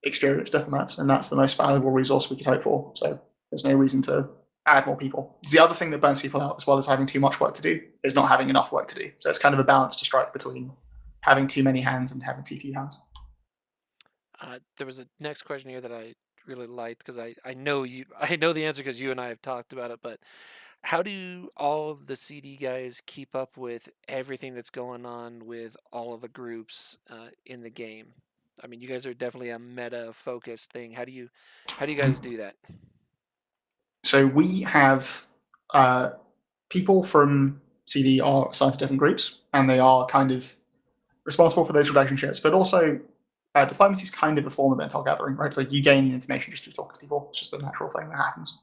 experienced diplomats, and that's the most valuable resource we could hope for. So there's no reason to add more people. The other thing that burns people out, as well as having too much work to do, is not having enough work to do. So it's kind of a balance to strike between having too many hands and having too few hands. There was a next question here that I really liked because I know I know the answer because you and I have talked about it. But how do all of the CD guys keep up with everything that's going on with all of the groups in the game? I mean, you guys are definitely a meta focused thing. How do you guys do that? So we have people from CD are assigned to different groups, and they are kind of responsible for those relationships. But also, diplomacy is kind of a form of intel gathering, right? So you gain information just through talking to people. It's just a natural thing that happens.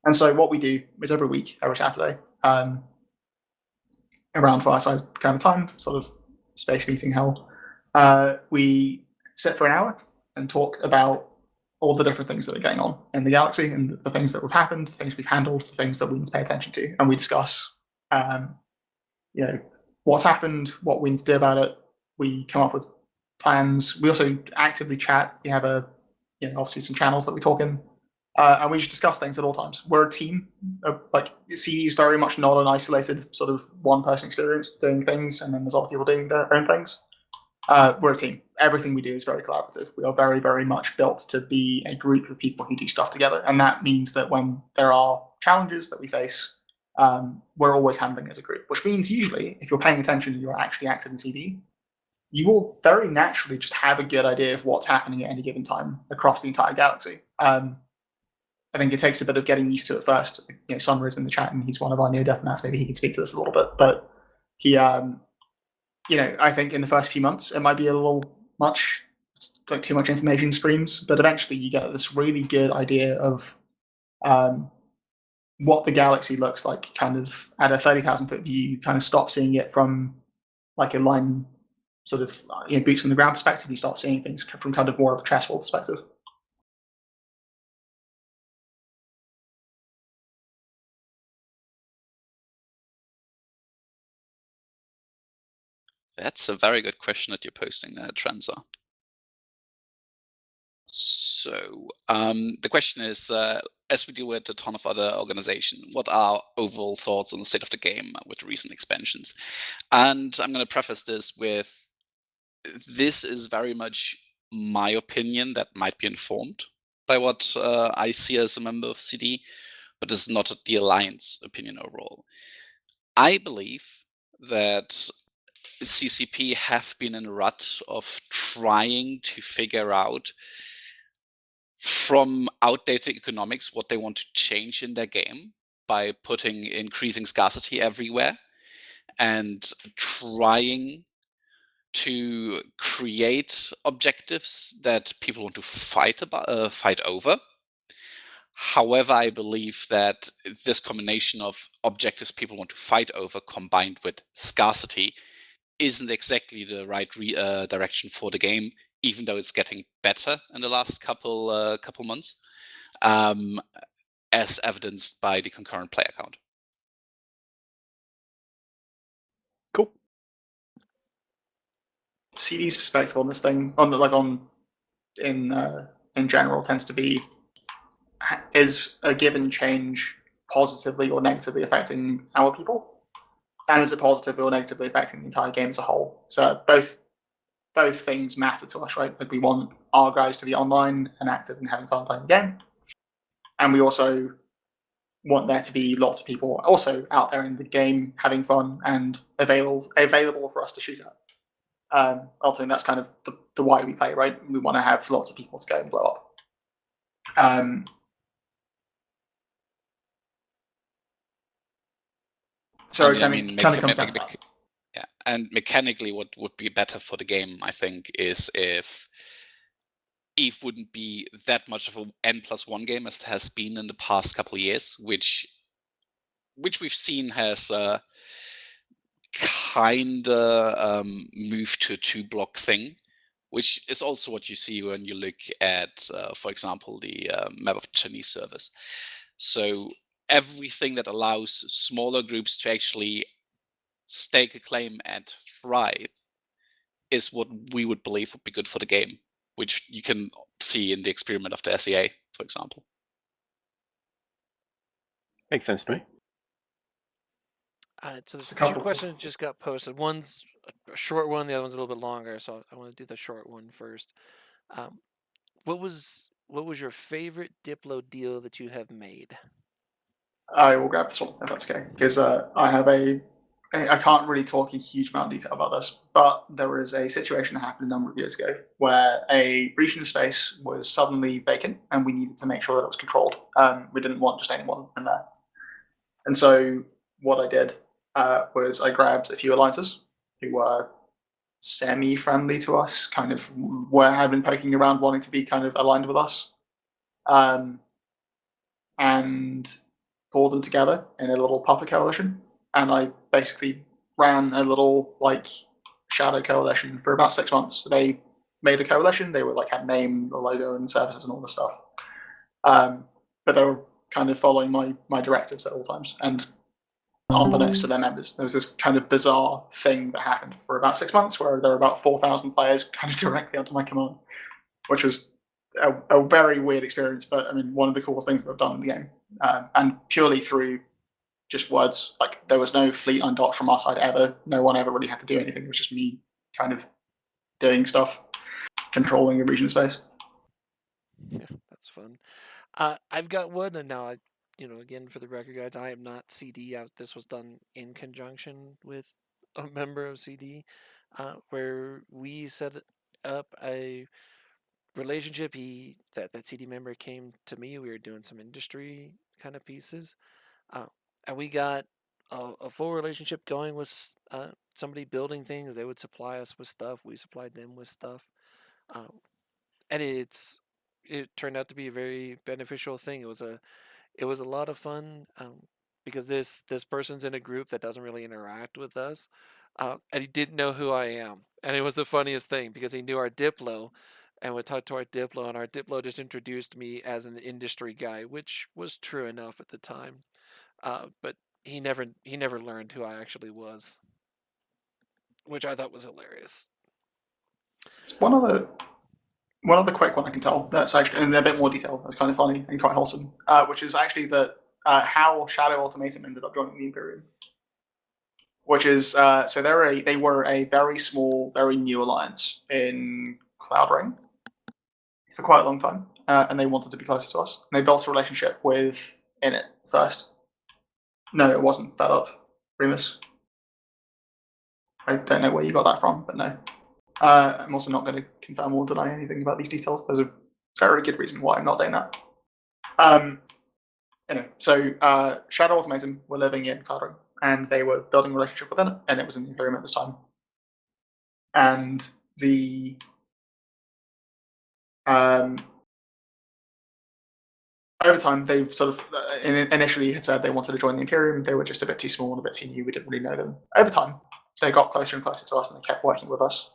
And so what we do is every week, every Saturday, around fireside kind of time, sort of space meeting hell, we sit for an hour and talk about all the different things that are going on in the galaxy and the things that have happened, the things we've handled, the things that we need to pay attention to, and we discuss, what's happened, what we need to do about it. We come up with plans. We also actively chat. We have obviously some channels that we talk in, and we just discuss things at all times. We're a team. CD is very much not an isolated sort of one-person experience doing things, and then there's other people doing their own things. We're a team. Everything we do is very collaborative. We are very, very much built to be a group of people who do stuff together, and that means that when there are challenges that we face, we're always handling as a group. Which means usually, if you're paying attention and you're actually active in CD, you will very naturally just have a good idea of what's happening at any given time across the entire galaxy. I think it takes a bit of getting used to it first. Summer is in the chat, and he's one of our new diplomats. Maybe he can speak to this a little bit, but he. I think in the first few months, it might be a little much, like too much information streams, but eventually you get this really good idea of what the galaxy looks like, kind of at a 30,000 foot view. You kind of stop seeing it from like a line, sort of boots on the ground perspective. You start seeing things from kind of more of a chessboard perspective. That's a very good question that you're posting there, Transa. So the question is, as we deal with a ton of other organizations, what are overall thoughts on the state of the game with recent expansions? And I'm going to preface this with, this is very much my opinion that might be informed by what I see as a member of CD, but it's not the Alliance opinion overall. I believe that CCP have been in a rut of trying to figure out from outdated economics what they want to change in their game by putting increasing scarcity everywhere and trying to create objectives that people want to fight over. However, I believe that this combination of objectives people want to fight over combined with scarcity isn't exactly the right direction for the game, even though it's getting better in the last couple months, as evidenced by the concurrent player count. Cool. CD's perspective on this thing, in general, tends to be, is a given change positively or negatively affecting our people? And is it positively or negatively affecting the entire game as a whole? So both things matter to us, right? Like, we want our guys to be online and active and having fun playing the game. And we also want there to be lots of people also out there in the game having fun and available for us to shoot at. Ultimately, that's kind of the why we play, right? We want to have lots of people to go and blow up. So it kind of comes down to that. Yeah, and mechanically, what would be better for the game, I think, is if EVE wouldn't be that much of a N+1 game as it has been in the past couple of years, which which we've seen has kinda moved to a 2-block thing, which is also what you see when you look at, for example, the map of Chinese servers. So everything that allows smaller groups to actually stake a claim and thrive is what we would believe would be good for the game, which you can see in the experiment of the SEA, for example. Makes sense to me. So there's Just a two couple. questions just got posted. One's a short one, the other one's a little bit longer. So I want to do the short one first. Um, what was your favorite Diplo deal that you have made? I will grab this one if that's okay, because I can't really talk a huge amount of detail about this, but there was a situation that happened a number of years ago where a region of space was suddenly vacant, and we needed to make sure that it was controlled. We didn't want just anyone in there, and so what I did was I grabbed a few alliances who were semi-friendly to us, kind of had been poking around, wanting to be kind of aligned with us, and pulled them together in a little puppet coalition. And I basically ran a little like shadow coalition for about 6 months. So they made a coalition. They were like had name, a logo, and services and all this stuff. But they were kind of following my directives at all times. And unbeknownst to their members, there was this kind of bizarre thing that happened for about 6 months, where there were about 4,000 players kind of directly under my command, which was a very weird experience. But I mean, one of the coolest things we've done in the game, and purely through just words. Like there was no fleet undocked from our side ever. No one ever really had to do anything. It was just me kind of doing stuff, controlling a region space. Yeah, that's fun. I've got one, and now again for the record, guys, I am not CD. This was done in conjunction with a member of CD, where we set up a relationship. That CD member came to me. We were doing some industry kind of pieces, and we got a full relationship going with somebody building things. They would supply us with stuff. We supplied them with stuff, and it turned out to be a very beneficial thing. It was a lot of fun, because this person's in a group that doesn't really interact with us, and he didn't know who I am, and it was the funniest thing because he knew our Diplo, and would talk to our Diplo, and our Diplo just introduced me as an industry guy, which was true enough at the time, but he never learned who I actually was, which I thought was hilarious. It's one of the quick one I can tell that's actually in a bit more detail. That's kind of funny and quite wholesome, which is actually that how Shadow Ultimatum ended up joining the Imperium. Which is so they were a very small, very new alliance in Cloud Ring for quite a long time, and they wanted to be closer to us. And they built a relationship with Init first. No, it wasn't that up, Remus. I don't know where you got that from, but no. I'm also not going to confirm or deny anything about these details. There's a very good reason why I'm not doing that. Anyway, so Shadow Ultimatum were living in Cloud Ring, and they were building a relationship with Init, and it was in the Imperium at this time. And the over time, they sort of initially had said they wanted to join the Imperium. They were just a bit too small and a bit too new. We didn't really know them. Over time, they got closer and closer to us, and they kept working with us.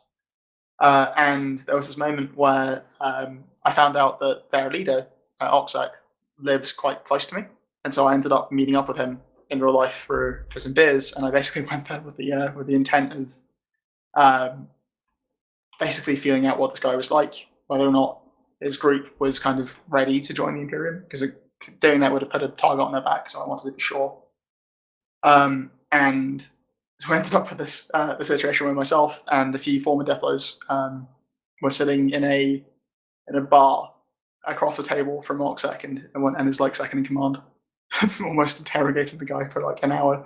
And there was this moment where I found out that their leader, Oxac, lives quite close to me, and so I ended up meeting up with him in real life for some beers. And I basically went there with the intent of basically feeling out what this guy was like, whether or not his group was kind of ready to join the Imperium, because doing that would have put a target on their back, so I wanted to be sure. And so we ended up with this the situation where myself and a few former Diplos were sitting in a bar across the table from Oxac and his like second in command, almost interrogated the guy for like an hour.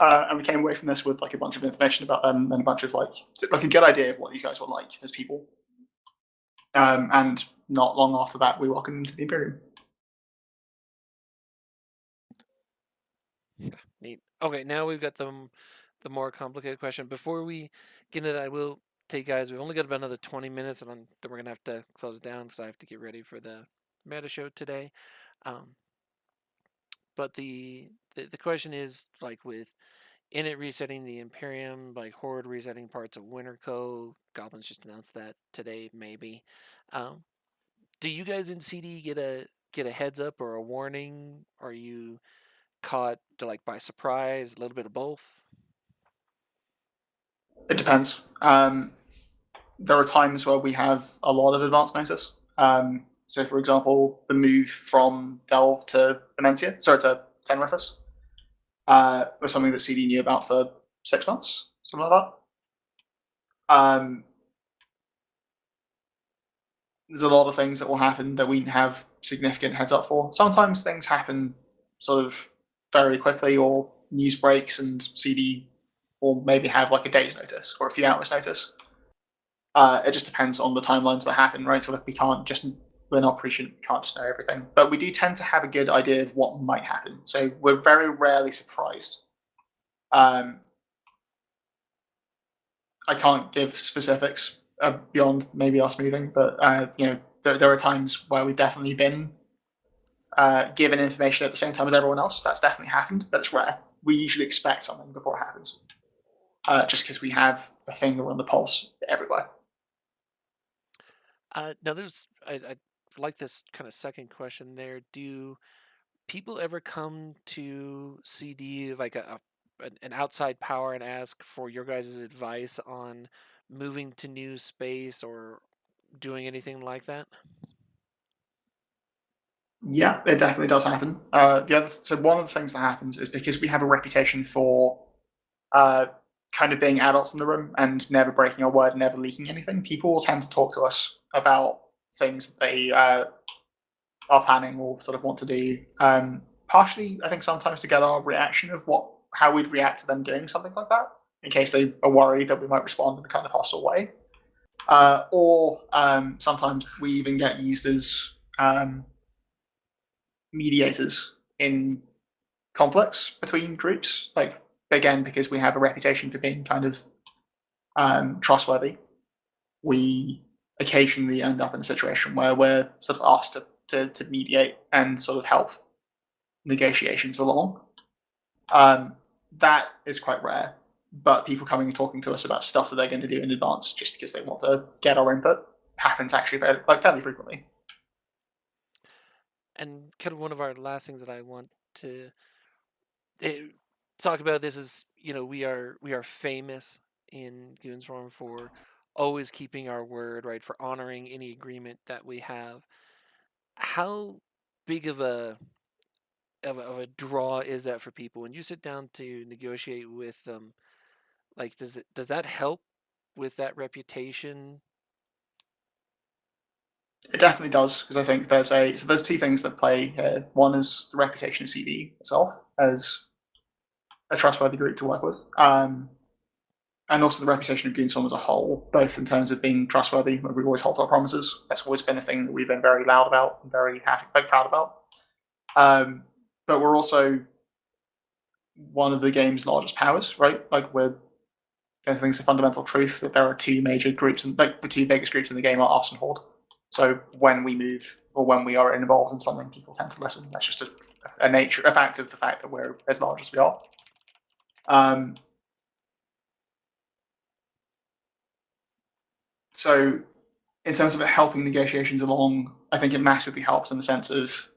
And we came away from this with like a bunch of information about them and a bunch of like a good idea of what these guys were like as people. And not long after that, we welcomed them to the Imperium. Neat. Okay, now we've got the more complicated question. Before we get into that, I will tell you guys we've only got about another 20 minutes, and then we're gonna have to close it down because I have to get ready for the meta show today. but the question is like with Init resetting the Imperium, like Horde resetting parts of Winterco. Goblins just announced that today, maybe. Um, do you guys in CD get a heads up or a warning? Are you caught like by surprise? A little bit of both. It depends. There are times where we have a lot of advance notice. So, for example, the move from Delve to Tenerife, was something that CD knew about for 6 months, something like that. There's a lot of things that will happen that we have significant heads up for. Sometimes things happen sort of very quickly, or news breaks, and CD will maybe have like a day's notice or a few hours notice. It just depends on the timelines that happen, right? So that we're not prescient, can't just know everything. But we do tend to have a good idea of what might happen. So we're very rarely surprised. I can't give specifics beyond maybe us moving, but there are times where we've definitely been given information at the same time as everyone else. That's definitely happened, but it's rare. We usually expect something before it happens, just because we have a finger on the pulse everywhere. Now, I like this kind of second question there. Do people ever come to CD like an outside power and ask for your guys' advice on moving to new space or doing anything like that? Yeah, it definitely does happen. So one of the things that happens is because we have a reputation for kind of being adults in the room and never breaking our word and never leaking anything. People will tend to talk to us about things that they are planning or sort of want to do. Partially, I think sometimes to get our reaction of how we'd react to them doing something like that, in case they are worried that we might respond in a kind of hostile way. Or sometimes we even get used as mediators in conflicts between groups. Like, again, because we have a reputation for being kind of trustworthy, we occasionally end up in a situation where we're sort of asked to mediate and sort of help negotiations along. That is quite rare, but people coming and talking to us about stuff that they're going to do in advance just because they want to get our input happens actually fairly frequently. And kind of one of our last things that I want to talk about this is, we are famous in Goonswarm for always keeping our word, right? For honoring any agreement that we have. How big of a draw is that for people when you sit down to negotiate with them? Like, does that help with that reputation? It definitely does, because I think there's two things that play here. One is the reputation of CD itself as a trustworthy group to work with, and also the reputation of Goonswarm as a whole, both in terms of being trustworthy. We always hold our promises. That's always been a thing that we've been very loud about and very happy, proud about. But we're also one of the game's largest powers, right? Like, I think it's a fundamental truth that there are two major groups, and like the two biggest groups in the game are us and Horde. So when we move or when we are involved in something, people tend to listen. That's just a fact of the fact that we're as large as we are. So in terms of it helping negotiations along, I think it massively helps in the sense of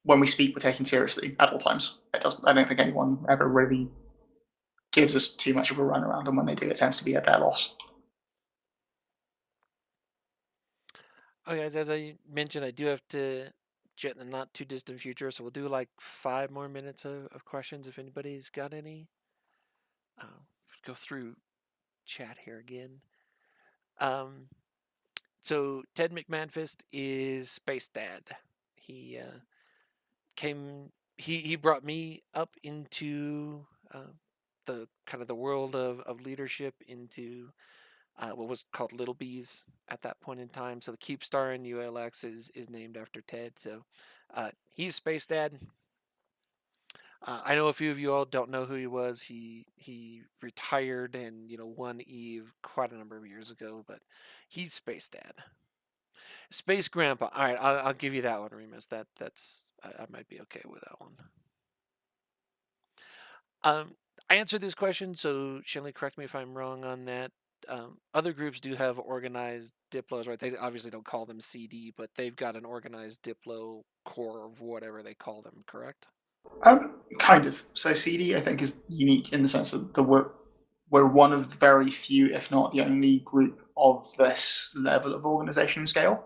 when we speak, we're taken seriously at all times. I don't think anyone ever really gives us too much of a runaround, and when they do, it tends to be at their loss. Oh, guys, as I mentioned, I do have to jet in the not too distant future, so we'll do like 5 more minutes of questions if anybody's got any. Go through chat here again. So Ted McManfist is Space Dad. He he brought me up into the kind of the world of leadership, into what was called Little Bees at that point in time. So the Keep Star in ULX is named after Ted. So he's Space Dad. I know a few of you all don't know who he was. He retired and won Eve quite a number of years ago, but he's Space Dad. Space Grandpa. All right, I'll give you that one, Remus. That's I might be okay with that one. I answered this question, so Shanley, correct me if I'm wrong on that. Other groups do have organized Diplos, right? They obviously don't call them CD, but they've got an organized Diplo core or whatever they call them, correct? Kind of. So CD, I think, is unique in the sense that we're one of the very few, if not the only group of this level of organization and scale.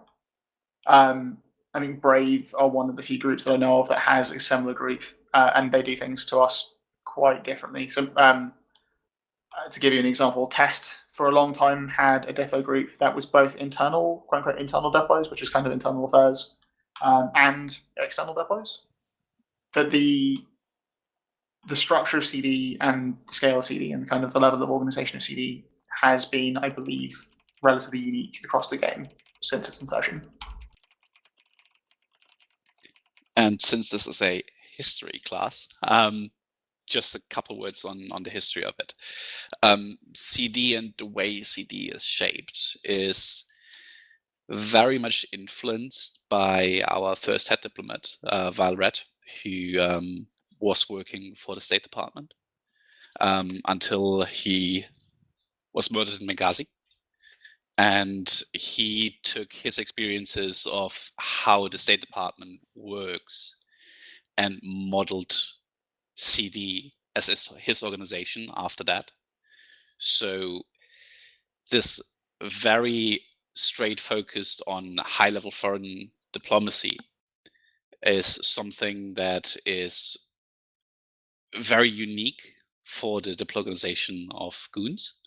I think Brave are one of the few groups that I know of that has a similar group, and they do things to us quite differently. So, to give you an example, Test for a long time had a Diplo group that was both internal, quote unquote, internal Diplos, which is kind of internal affairs, and external Diplos. But the structure of CD and the scale of CD and kind of the level of organization of CD has been, I believe, relatively unique across the game since its inception. And since this is a history class, just a couple words on the history of it. CD and the way CD is shaped is very much influenced by our first head diplomat, Val Red, who was working for the State Department until he was murdered in Benghazi. And he took his experiences of how the State Department works and modeled CD as his organization after that. So this very straight focused on high-level foreign diplomacy is something that is very unique for the Diplo organization of Goons.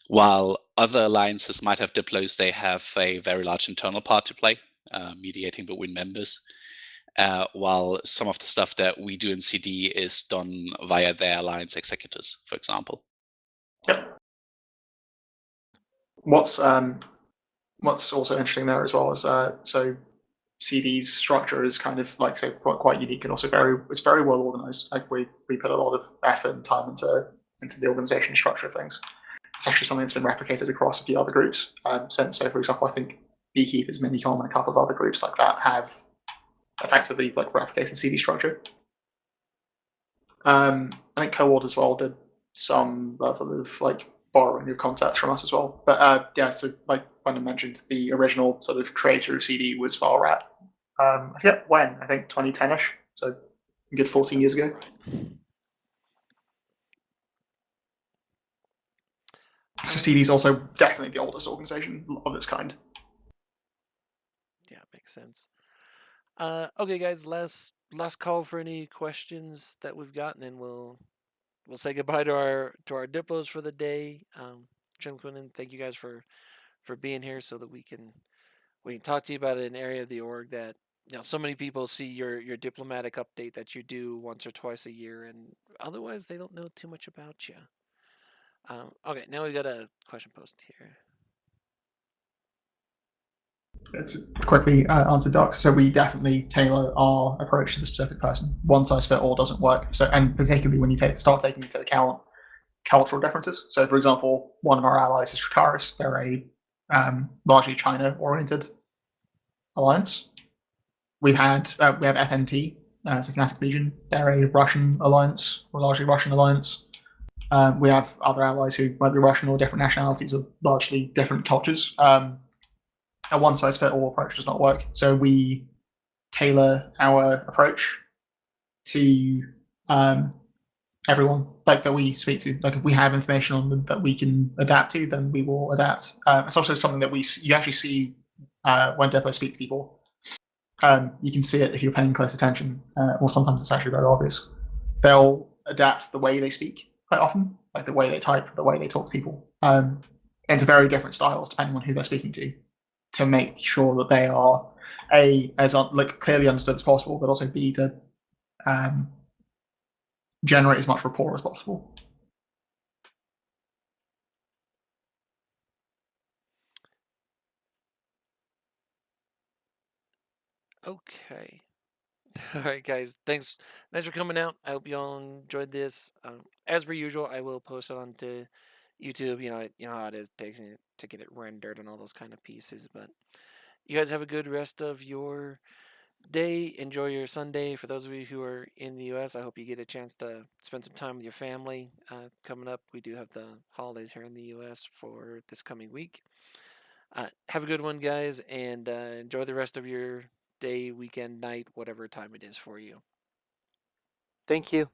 While other alliances might have Diplos, they have a very large internal part to play, mediating between members. While some of the stuff that we do in CD is done via their alliance executors, for example. Yep. What's also interesting there as well is so CD's structure is kind of like say quite unique and also it's very well organized. Like we put a lot of effort and time into the organization structure of things. It's actually something that's been replicated across a few other groups. Since, so for example, I think Beekeepers, Minicom, and a couple of other groups like that have effectively like replicated CD structure. I think Coord as well did some level of like borrowing of concepts from us as well. But yeah, so like Brendan mentioned, the original sort of creator of CD was Valrat. I forget when, I think 2010-ish, so a good 14 years ago. So CD is also definitely the oldest organization of its kind. Yeah, makes sense. Okay, guys, last call for any questions that we've gotten, and we'll say goodbye to our Diplos for the day. Jim Quinlan, thank you guys for being here so that we can talk to you about an area of the org that so many people see your diplomatic update that you do once or twice a year, and otherwise they don't know too much about you. Okay, now we got a question post here. Let's quickly answer Docs. So we definitely tailor our approach to the specific person. One size fit all doesn't work. So, and particularly when you start taking into account cultural differences. So, for example, one of our allies is Dracarys. They're a largely China-oriented alliance. We have FNT, so Fnatic Legion. They're a Russian alliance, or largely Russian alliance. We have other allies who might be Russian or different nationalities or largely different cultures. A one-size-fit-all approach does not work. So we tailor our approach to everyone like that we speak to. Like if we have information on them that we can adapt to, then we will adapt. It's also something that you actually see when Diplo speak to people. You can see it if you're paying close attention, or sometimes it's actually very obvious. They'll adapt the way they speak quite often, like the way they type, the way they talk to people, into very different styles depending on who they're speaking to make sure that they are as clearly understood as possible, but also B, to generate as much rapport as possible. Okay. All right, guys. Thanks for coming out. I hope you all enjoyed this. As per usual, I will post it onto YouTube. You know how it is, takes it to get it rendered and all those kind of pieces. But you guys have a good rest of your day. Enjoy your Sunday. For those of you who are in the U.S., I hope you get a chance to spend some time with your family. Coming up, we do have the holidays here in the U.S. for this coming week. Have a good one, guys, and enjoy the rest of your day, weekend, night, whatever time it is for you. Thank you.